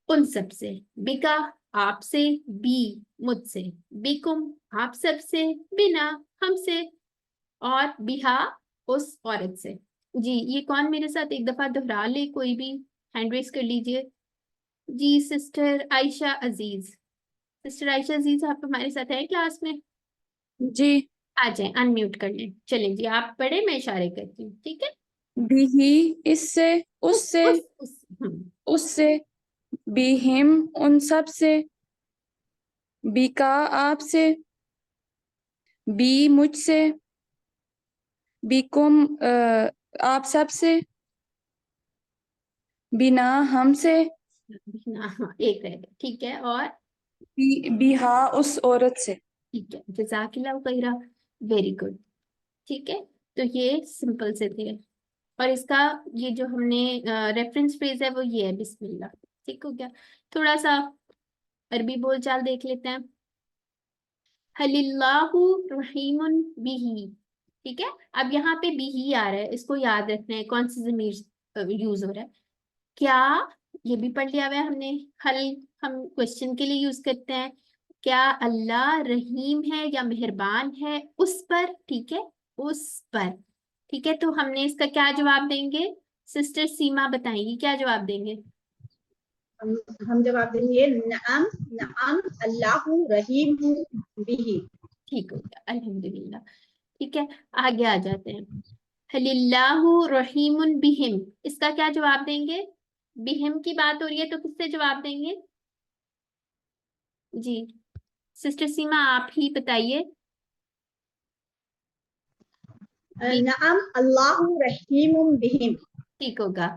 उन सब से। बिका, आपसे, बी, मुझसे, बिकुम, आप सब से, बिना, हमसे, और बिहा, उस औरत से। जी, ये कौन मेरे साथ एक दफा दोहरा ले, कोई भी हैंड रेस कर लीजिए। जी, सिस्टर आयशा अजीज, सिस्टर आयशा अजीज आप हमारे साथ हैं क्लास में, जी। आ जाए, अनम्यूट कर लें। चलें जी, आप पढ़े, मैं इशारे करती हूँ, ठीक है। बिही, इससे, उससे, उससे, बिहिम, उन सब से, बिका, आपसे, बी, मुझसे, बिकुम, आप सब से, बिना, हमसे, हाँ, एक रह गया, ठीक है। और बिहा, उस औरत से। ठीक है, जज़ाकिल्लाह खैरा, वेरी गुड, ठीक है। तो ये सिंपल से थे, और इसका ये जो हमने रेफरेंस फ्रेज है वो ये है, बिस्मिल्लाह, ठीक हो गया। थोड़ा सा अरबी बोलचाल देख लेते हैं। हलिल्लाहु रहीमुन बिही, ठीक है। अब यहाँ पे बिही आ रहा है, इसको याद रखना है कौन सी ज़मीर यूज हो रहा है, क्या, ये भी पढ़ लिया हुआ है हमने। हल हम क्वेश्चन के लिए यूज करते हैं, क्या अल्लाह रहीम है या मेहरबान है उस पर, ठीक है, उस पर, ठीक है। तो हमने इसका क्या जवाब देंगे, सिस्टर सीमा बताएंगी क्या जवाब देंगे। हम जवाब देंगे नअम, नअम अल्लाहु रहीम बिही। ठीक हो गया, अल्हम्दुलिल्लाह, ठीक है। आगे आ जाते हैं, हलिल्लाहु रहीमुन बिहिम, इसका क्या जवाब देंगे, बिहिम की बात हो रही है तो किससे जवाब देंगे। जी, सिस्टर सीमा आप ही बताइए। नअम अल्लाहु रहीम बिहिम। ठीक होगा,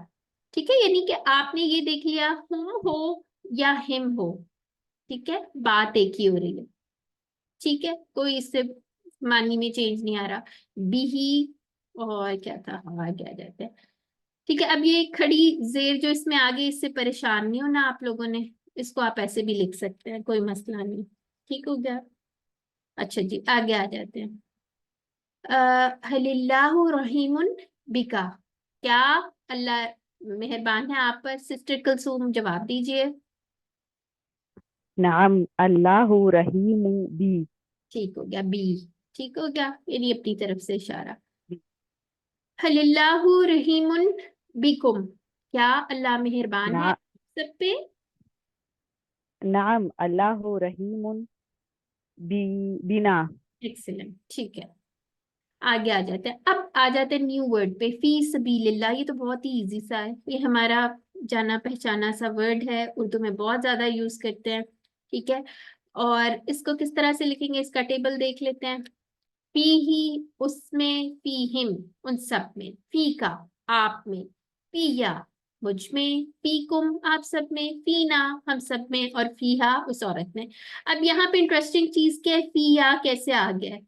ठीक है, यानी कि आपने ये देख लिया, हुम हो या हिम हो, ठीक है, बात एक ही हो रही है, ठीक है, कोई इससे मानी में चेंज नहीं आ रहा। बिही, और क्या था, हाँ आगे आ जाते हैं, ठीक है। अब ये खड़ी जेर जो इसमें आगे, इससे परेशान नहीं होना आप लोगों ने, इसको आप ऐसे भी लिख सकते हैं, कोई मसला नहीं, ठीक हो गया। अच्छा जी, आगे आ जाते हैं। हलिल्लाहु रहीमुन बिका, क्या अल्लाह मेहरबान है आप पर, सिस्टर कुलसूम जवाब दीजिए। नाम अल्लाहु रहीम बी। ठीक हो गया, बी, ठीक हो गया, यानी अपनी तरफ से इशारा। हलिल्लाहु रहीमुन बिकुम, क्या अल्लाह मेहरबान है ना सब पे। नाम अल्लाहु रहीम बी, बिना। एक्सीलेंट, ठीक है। आगे आ जाते हैं, अब आ जाते हैं न्यू वर्ड पे, फी सबीलिल्लाह। ये तो बहुत ही इजी सा है, ये हमारा जाना पहचाना सा वर्ड है, उर्दू में बहुत ज्यादा यूज करते हैं, ठीक है। और इसको किस तरह से लिखेंगे, इसका टेबल देख लेते हैं। फी ही, उसमें, फी हिम, उन सब में, फी का, आप में, फीया, मुझ में, फीकुम, आप सब में, फीना, हम सब में, और फीहा, उस औरत में। अब यहाँ पे इंटरेस्टिंग चीज क्या है, फीया कैसे आ गया है,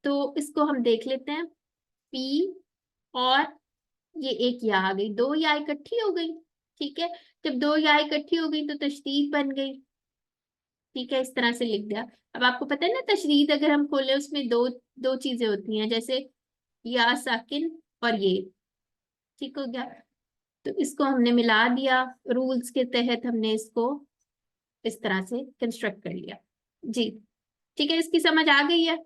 तो इसको हम देख लेते हैं। फी और ये एक या आ गई, दो या इकट्ठी हो गई। ठीक है, जब दो या इकट्ठी हो गई तो तशदीद बन गई। ठीक है, इस तरह से लिख दिया। अब आपको पता है ना, तशदीद अगर हम खोले उसमें दो दो चीजें होती हैं, जैसे या साकिन और ये। ठीक हो गया, तो इसको हमने मिला दिया, रूल्स के तहत हमने इसको इस तरह से कंस्ट्रक्ट कर लिया। जी ठीक है, इसकी समझ आ गई है।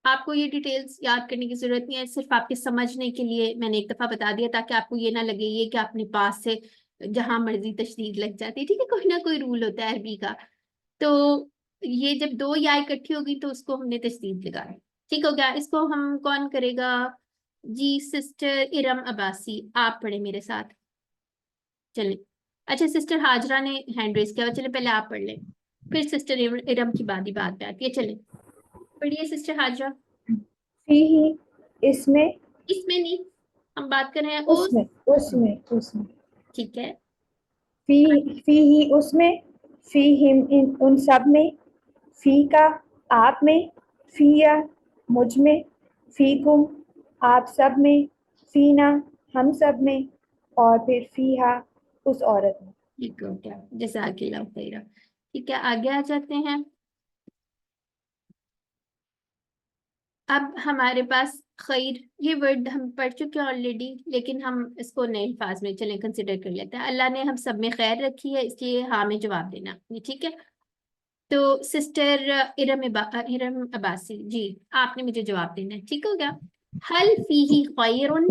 आपको ये डिटेल्स याद करने की जरूरत नहीं है, सिर्फ आपके समझने के लिए मैंने एक दफा बता दिया, ताकि आपको ये ना लगे ये कि अपने पास से जहां मर्जी तशदीद लग जाती है। ठीक है, कोई ना कोई रूल होता है अरबी का। तो ये जब दो या इकट्ठी हो गई तो उसको हमने तशदीद लगा दी। ठीक हो गया, इसको हम कौन करेगा? जी सिस्टर इरम अब्बासी, आप पढ़े मेरे साथ। चलें, अच्छा सिस्टर हाजरा ने हैंड रेज किया, चले पहले आप पढ़ लें, फिर सिस्टर इरम की बात ही बात पे आती है। चलें पढ़िए सिस्टर हाजरा। फीही, इसमें, इसमें नहीं, हम बात कर रहे हैं उसमें, उसमें। ठीक है, फीही उसमें, फीहिम उन सब में, फी का आप में, फीया मुझ में, फीकुम आप सब में, फीना हम सब में, और फिर फीहा उस औरत में। ठीक हो गया, जज़ाकिल्लाह खैरा। ठीक है, आगे आ जाते हैं। अब हमारे पास खैर, ये वर्ड हम पढ़ चुके हैं ऑलरेडी, लेकिन हम इसको नए अल्फाज में चलें कंसिडर कर लेते हैं। अल्लाह ने हम सब में खैर रखी है, इसलिए हाँ में जवाब देना। ठीक है, तो सिस्टर इरम अब्बासी जी, आपने मुझे जवाब देना है। ठीक हो गया, हल फीही खैरुन।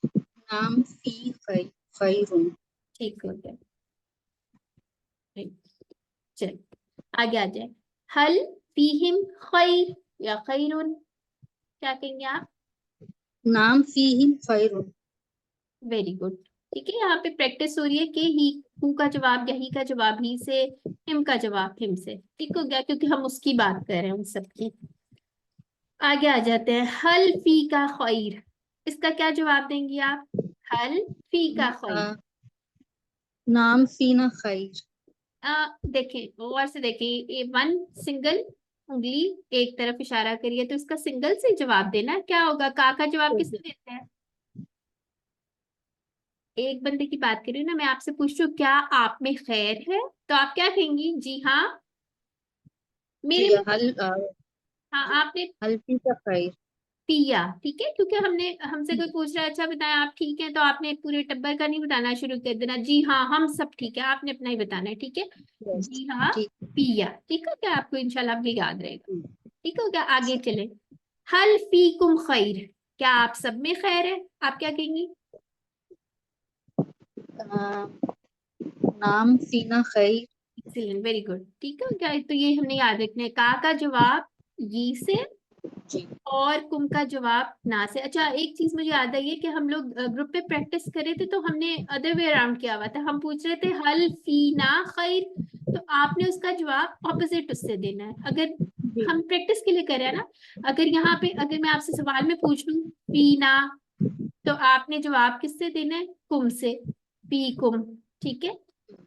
नाम फी खैरुन। ठीक हो गया, चल आगे आ जाए। हल फीहिम खैर या खैरुन, क्या कहेंगे आप? नाम फीहिम खैरुन। Very good. ठीक है, यहाँ पे प्रैक्टिस हो रही है कि ही, हु का जवाब या ही का जवाब ही से, हिम का जवाब हिम से। ठीक हो गया, क्योंकि हम उसकी बात कर रहे हैं, उन सब की। आगे आ जाते हैं, हल फी का खैर, इसका क्या जवाब देंगी आप? हल फी का खैर। नाम फीना खैर। देखें गौर से देखें, ये वन सिंगल उंगली एक तरफ इशारा करिए, तो इसका सिंगल से जवाब देना। क्या होगा, का जवाब किससे देते हैं? एक बंदे की बात करी ना, मैं आपसे पूछ रही हूँ क्या आप में खैर है, तो आप क्या कहेंगी? जी हाँ, मेरे जी में। हल हाँ, आपने हल फी का खैर। पिया। ठीक है, क्योंकि हमसे कोई पूछ रहा है अच्छा बताएं आप ठीक है, तो आपने पूरे टब्बर का नहीं बताना शुरू कर देना। जी हाँ हम सब ठीक है, आपने अपना ही बताना है। ठीक है, जी हाँ ठीक। पिया। ठीक है, क्या आपको इंशाल्लाह भी याद रहेगा। ठीक हो गया, आगे चले। हल फीकुम खैर, क्या आप सब में खैर है? आप क्या कहेंगी? नाम फीना खैर। Excellent, very good. ठीक है क्या, तो ये हमने याद रखना है। का जवाब ये से जी। और कुम का जवाब ना से। अच्छा, एक चीज मुझे याद आई है कि हम लोग ग्रुप पे प्रैक्टिस करे थे, तो हमने अदर वे अराउंड किया हुआ था। हम पूछ रहे थे हल फी ना खैर, तो आपने उसका जवाब ऑपोजिट उससे देना है। अगर हम प्रैक्टिस के लिए करें ना, अगर यहाँ पे अगर मैं आपसे सवाल में पूछ लूं फी ना, तो आपने जवाब किससे देना है? कुम से, फी कुम। ठीक है,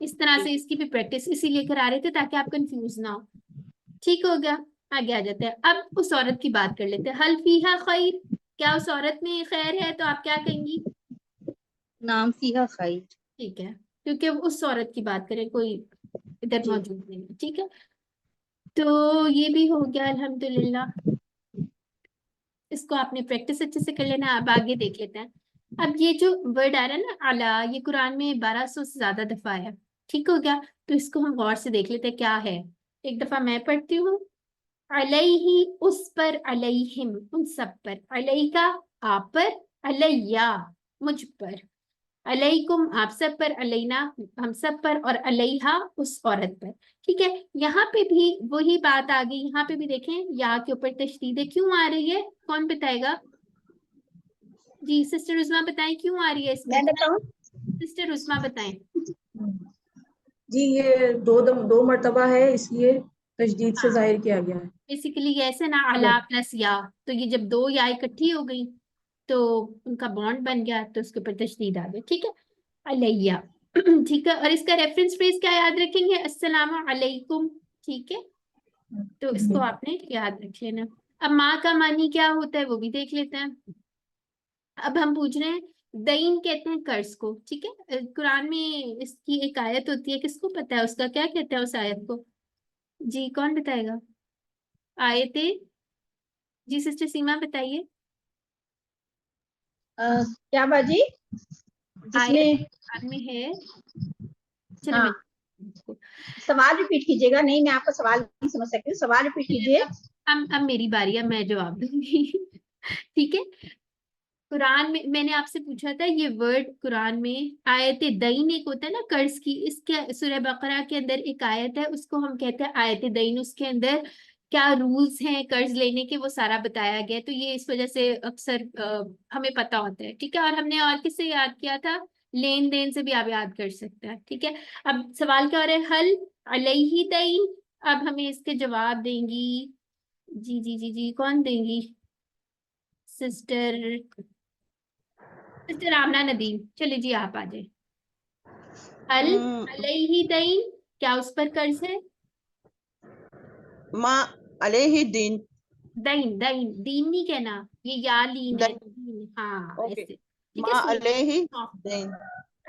इस तरह से इसकी भी प्रैक्टिस इसीलिए करा रहे थे ताकि आप कंफ्यूज ना हो। ठीक हो गया, आगे आ जाते हैं। अब उस औरत की बात कर लेते हैं। हल फीहा खैर, क्या उस औरत में खैर है? तो आप क्या कहेंगी? नाम फीहा खैर। ठीक है, क्योंकि उस औरत की बात करें, कोई इधर जी। मौजूद नहीं है। ठीक है, तो ये भी हो गया अल्हम्दुलिल्लाह। इसको आपने प्रैक्टिस अच्छे से कर लेना। अब आगे देख लेते हैं। अब ये जो वर्ड आ रहा है ना अला, ये कुरान में 1200 से ज्यादा दफा है। ठीक हो गया, तो इसको हम गौर से देख लेते हैं क्या है। एक दफा मैं पढ़ती हूँ। अलैहि, उस पर, अलैहिम, उन सब पर, अलैका आप पर, अलैया मुझ पर, अलैकुम आप सब पर, अलैना हम सब पर, और अलैहा उस औरत पर। ठीक है, यहाँ पे भी वही बात आ गई। यहाँ पे भी देखें, या के ऊपर तशदीद क्यों आ रही है, कौन बताएगा? जी सिस्टर उस्मा बताएं क्यों आ रही है इसमें। मैं बताऊं? सिस्टर उस्मा बताएं। जी ये दो मर्तबा है, इसलिए तजदीद से जाहिर किया गया है। बेसिकली ये ऐसे ना, अला प्लस या, तो ये जब दो या इकट्ठी हो गई तो उनका बॉन्ड बन गया, तो उसके ऊपर तशदीद आ गया। ठीक है, अलैया। ठीक है, और इसका रेफरेंस फ्रेज क्या याद रखेंगे? अस्सलाम अलैकुम। ठीक है, तो इसको आपने याद रख लेना। अब माँ का मानी क्या होता है वो भी देख लेते हैं। अब हम पूछ रहे हैं, दईन कहते हैं कर्ज को। ठीक है, कुरान में इसकी एक आयत होती है, किसको पता है उसका क्या कहते हैं उस आयत को? जी कौन बताएगा? आयत, जी सिस्टर सीमा बताइए। क्या बाजी? जिसमें आयत में है, चलो हाँ, सवाल रिपीट कीजिएगा। नहीं, मैं आपका सवाल नहीं समझ सकती हूँ, सवाल रिपीट कीजिए। अब मेरी बारी है, मैं जवाब दूंगी। ठीक है, कुरान में मैंने आपसे पूछा था, ये वर्ड कुरान में आयत दईन एक होता है ना कर्ज की, इसके सूरह बकरा के अंदर एक आयत है, उसको हम कहते हैं आयत दईन। उसके अंदर क्या रूल्स हैं कर्ज लेने के वो सारा बताया गया है। तो ये इस वजह से अक्सर हमें पता होता है। ठीक है, और हमने और किससे याद किया था? लेन देन से भी आप याद कर सकते हैं। ठीक है, अब सवाल क्या हो रहा है? हल अलैहि दईन। अब हमें इसके जवाब देंगी, जी जी जी जी, कौन देंगी? सिस्टर सिस्टर आमना नदीम, चलिए जी आप आ जाए। हल अलैहि दईन, क्या उस पर कर्ज है? मा अलैहि दीन। दईन, दईन, दीन नहीं कहना, ये या लीन है, दईन। दीन, हाँ ओके, ऐसे। ठीक है, मा सुन, अलैहि दीन।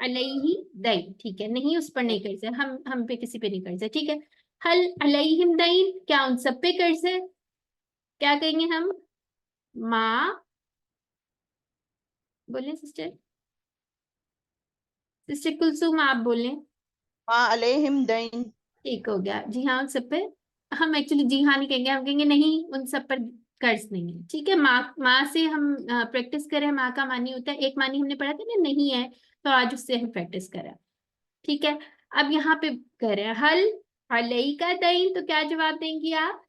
अलैहि दईन। ठीक है, नहीं उस पर नहीं कर्ज है, हम पे किसी पे नहीं कर्ज है। ठीक है, हल अलैहिम दईन, क्या उन सब पे कर्ज है? क्या कहेंगे हम? माँ, बोले सिस्टर, सिस्टर कुलसुम आप बोलें। मा अलैहिम दीन। ठीक हो गया, जी हाँ उन सब पे। हम एक्चुअली जी हाँ नहीं कहेंगे, हम कहेंगे नहीं उन सब पर कर्ज नहीं है। ठीक है, माँ से हम प्रैक्टिस करें, माँ का मानी होता है, एक मानी हमने पढ़ा था ना, नहीं है, तो आज उससे हम प्रैक्टिस करें। ठीक है, अब यहाँ पे करें हल अलई का दईन, तो क्या जवाब देंगी आप?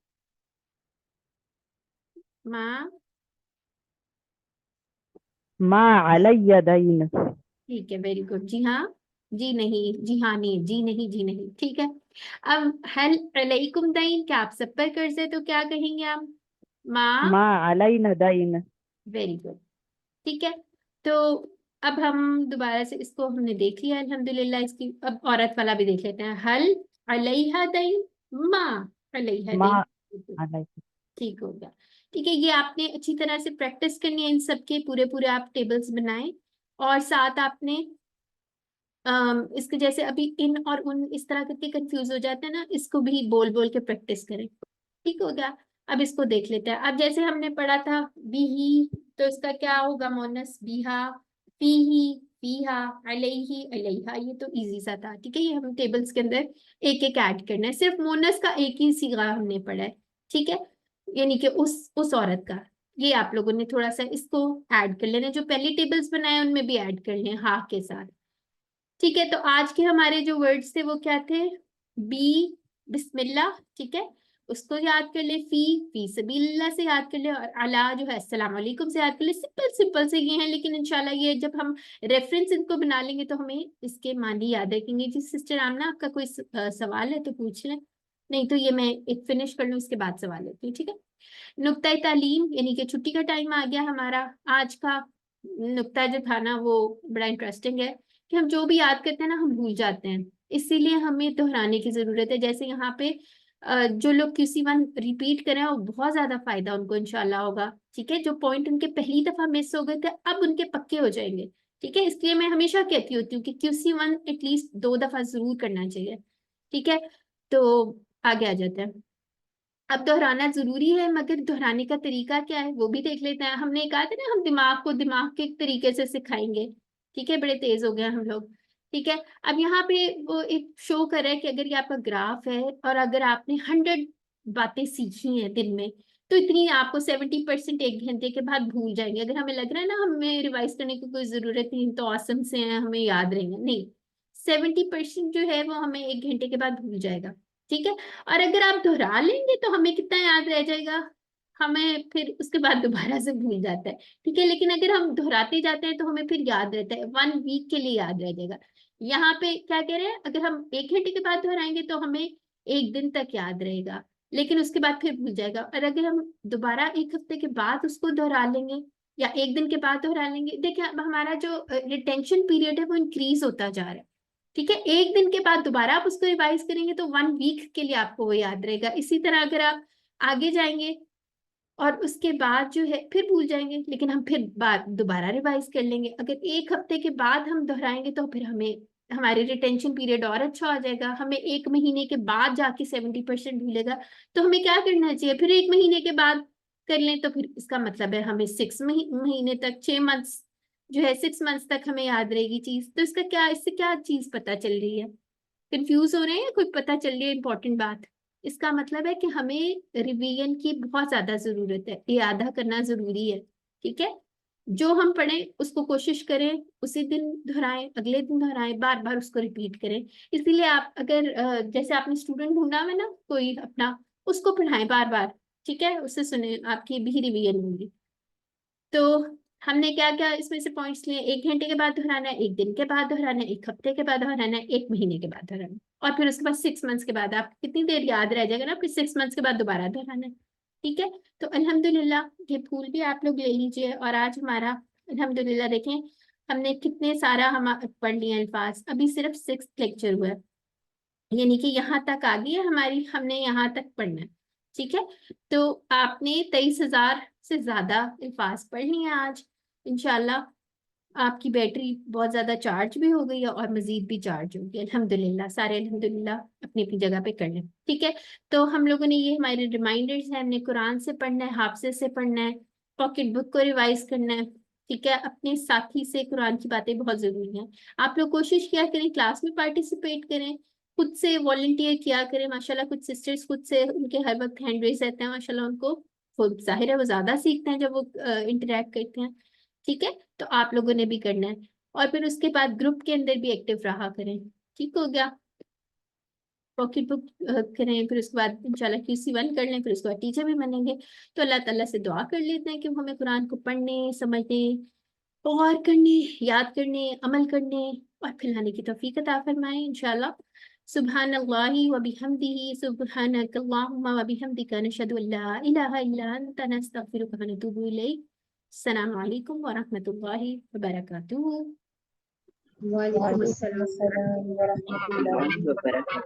माँ, मा अलैया दईन। ठीक है, वेरी गुड। जी हाँ, जी नहीं, जी हाँ नहीं, जी नहीं, जी नहीं। ठीक है, अब हल अलैकुम दईन, क्या आप सब पर कर्ज है, तो क्या कहेंगे आप? माँ, मा अलैना दईन। Very good. ठीक है, तो अब हम दोबारा से इसको हमने देख लिया अल्हम्दुलिल्लाह। इसकी अब औरत वाला भी देख लेते हैं। हल अलैहा दईन, माँ अलैहा मा दईन। अलै। ठीक हो गया। ठीक है, ये आपने अच्छी तरह से प्रैक्टिस करनी है, इन सब के पूरे पूरे आप टेबल्स बनाएं, और साथ आपने इसके जैसे अभी इन और उन इस तरह करके कंफ्यूज हो जाते हैं ना, इसको भी बोल बोल के प्रैक्टिस करें। ठीक हो गया, अब इसको देख लेते हैं। अब जैसे हमने पढ़ा था बीही, तो इसका क्या होगा? मोनस बीहा, फीही फीहा, अलैहि अलैहा, ये तो इजी सा था। ठीक है, ये हम टेबल्स के अंदर एक एक ऐड करना है, सिर्फ मोनस का एक ही सीगा हमने पढ़ा है। ठीक है, यानी कि उस औरत का, ये आप लोगों ने थोड़ा सा इसको ऐड कर लेना, जो पहले टेबल्स बनाए उनमें भी ऐड कर लें हा के साथ। ठीक है, तो आज के हमारे जो वर्ड्स थे वो क्या थे? बी, बिस्मिल्लाह। ठीक है, उसको याद कर ले। फी सबीलिल्लाह से याद कर ले, और अला जो है अस्सलाम वालेकुम से याद कर ले। सिंपल सिंपल से ये हैं, लेकिन इंशाल्लाह ये जब हम रेफरेंस इनको बना लेंगे तो हमें इसके मानी याद रखेंगे। जी सिस्टर आमना, आपका कोई सवाल है तो पूछ लें, नहीं तो ये मैं एक फिनिश कर लूँ, इसके बाद सवाल लेती हूँ। ठीक है, नुक्ता तालीम, यानी कि छुट्टी का टाइम आ गया हमारा। आज का नुक्ता जो था ना वो बड़ा इंटरेस्टिंग है, कि हम जो भी याद करते हैं ना हम भूल जाते हैं, इसीलिए हमें दोहराने की जरूरत है। जैसे यहाँ पे जो लोग QC1 रिपीट करें वो बहुत ज्यादा फायदा उनको इंशाल्लाह होगा। ठीक है, जो पॉइंट उनके पहली दफा मिस हो गए थे अब उनके पक्के हो जाएंगे। ठीक है, इसलिए मैं हमेशा कहती होती हूँ कि QC1 एटलीस्ट 2 दफा जरूर करना चाहिए। ठीक है, तो आगे आ जाते हैं। अब दोहराना जरूरी है, मगर दोहराने का तरीका क्या है वो भी देख लेते हैं। हमने कहा था ना हम दिमाग को दिमाग के तरीके से सिखाएंगे। ठीक है, बड़े तेज हो गए हम लोग। ठीक है, अब यहाँ पे वो एक शो कर रहा है कि अगर ये आपका ग्राफ है और अगर आपने 100 बातें सीखी हैं दिन में, तो इतनी आपको 70% 1 घंटे के बाद भूल जाएंगे। अगर हमें लग रहा है ना हमें रिवाइज करने की कोई जरूरत नहीं, तो औसम से हैं हमें याद रहेंगे, नहीं, 70% जो है वो हमें 1 घंटे के बाद भूल जाएगा। ठीक है, और अगर आप दोहरा लेंगे तो हमें कितना याद रह जाएगा? हमें फिर उसके बाद दोबारा से भूल जाता है। ठीक है, लेकिन अगर हम दोहराते जाते हैं तो हमें फिर याद रहता है, 1 वीक के लिए याद रह जाएगा। यहाँ पे क्या कह रहे हैं, अगर हम 1 घंटे के बाद दोहराएंगे तो हमें एक दिन तक याद रहेगा, लेकिन उसके बाद फिर भूल जाएगा। और अगर हम दोबारा एक हफ्ते के बाद उसको दोहरा लेंगे या एक दिन के बाद दोहरा लेंगे, देखिए अब हमारा जो रिटेंशन पीरियड है वो इंक्रीज होता जा रहा है। ठीक है, एक दिन के बाद दोबारा आप उसको रिवाइज करेंगे तो 1 वीक के लिए आपको वो याद रहेगा। इसी तरह अगर आप आगे जाएंगे और उसके बाद जो है फिर भूल जाएंगे, लेकिन हम फिर बाद दोबारा रिवाइज कर लेंगे। अगर एक हफ्ते के बाद हम दोहराएंगे तो फिर हमें हमारे रिटेंशन पीरियड और अच्छा हो जाएगा। हमें 1 महीने के बाद जाके 70% भूलेगा, तो हमें क्या करना चाहिए, फिर 1 महीने के बाद कर लें, तो फिर इसका मतलब है हमें 6 महीने तक, 6 मंथ्स जो है 6 मंथ्स तक हमें याद रहेगी चीज। तो इसका क्या, इससे क्या चीज पता चल रही है, कंफ्यूज हो रहे हैं, कोई पता चल रही है इंपॉर्टेंट बात? इसका मतलब है कि हमें रिवीजन की बहुत ज्यादा जरूरत है, इयादा करना जरूरी है। ठीक है, जो हम पढ़ें उसको कोशिश करें उसी दिन दोहराएं, अगले दिन दोहराएं, बार बार उसको रिपीट करें। इसीलिए आप अगर जैसे आपने स्टूडेंट ढूंढा है ना कोई अपना, उसको पढ़ाएं बार बार। ठीक है, उससे सुने, आपकी भी रिवीजन होगी। तो हमने क्या क्या इसमें से पॉइंट्स लिए, 1 घंटे के बाद दोहराना है, एक दिन के बाद दोहराना है, एक हफ्ते के बाद दोहराना है, 1 महीने के बाद दोहराना है, और फिर उसके बाद 6 मंथ्स के बाद। आप कितनी देर याद रह जाएगा ना, फिर 6 मंथ्स के बाद दोबारा दोहराना है। ठीक है, तो अल्हम्दुलिल्लाह ये फूल भी आप लोग ले लीजिए। और आज हमारा अल्हम्दुलिल्लाह देखें हमने कितने सारा हम पढ़ लिए अल्फाज, अभी सिर्फ 6th लेक्चर हुआ है, यानी कि यहाँ तक आ गई है हमारी, हमने यहाँ तक पढ़ना है। ठीक है, तो आपने 23,000 से ज्यादा अल्फाज पढ़ लिए आज। इंशाल्लाह आपकी बैटरी बहुत ज्यादा चार्ज भी हो गई है और मजीद भी चार्ज होगी। अल्हम्दुलिल्लाह, सारे अल्हम्दुलिल्लाह अपनी अपनी जगह पे कर लें। ठीक है, तो हम लोगों ने ये हमारे रिमाइंडर्स हैं, हमने कुरान से पढ़ना है, हाफिज़ से पढ़ना है, पॉकेट बुक को रिवाइज करना है। ठीक है, अपने साथी से कुरान की बातें बहुत जरूरी हैं। आप लोग कोशिश किया करें क्लास में पार्टिसिपेट करें, खुद से वॉलंटियर किया करें। माशाल्लाह कुछ सिस्टर्स खुद से, उनके हर वक्त हैंड रेज रहते हैं माशाल्लाह, उनको खुद जाहिर है वो ज्यादा सीखते हैं जब वो इंटरेक्ट करते हैं। ठीक है, तो आप लोगों ने भी करना है। और फिर उसके बाद ग्रुप के अंदर भी एक्टिव रहा करें। ठीक हो गया, पॉकेट बुक करें, फिर उसके बाद इंशाल्लाह QC1 कर लें, फिर उसके बाद टीचर भी बनेंगे। तो अल्लाह ताला से दुआ कर लेते हैं कि वो हमें कुरान को पढ़ने, समझने, और करने, याद करने, अमल करने और फैलाने की तौफीक अता फरमाए इंशाल्लाह। सुब्हानल्लाहि व बिहम्दिही, सुब्हानकल्लाहुम्मा व बिहम्दिका, नशहदु अल्ला इलाहा इल्ला अंता, नस्तगफिरुका व नतूबु इलैक। अस्सलामु अलैकुम व रहमतुल्लाहि व बरकातुहू। वालेकुम अस्सलाम। वालेकुम अस्सलाम व रहमतुल्लाहि व बरकातुहू।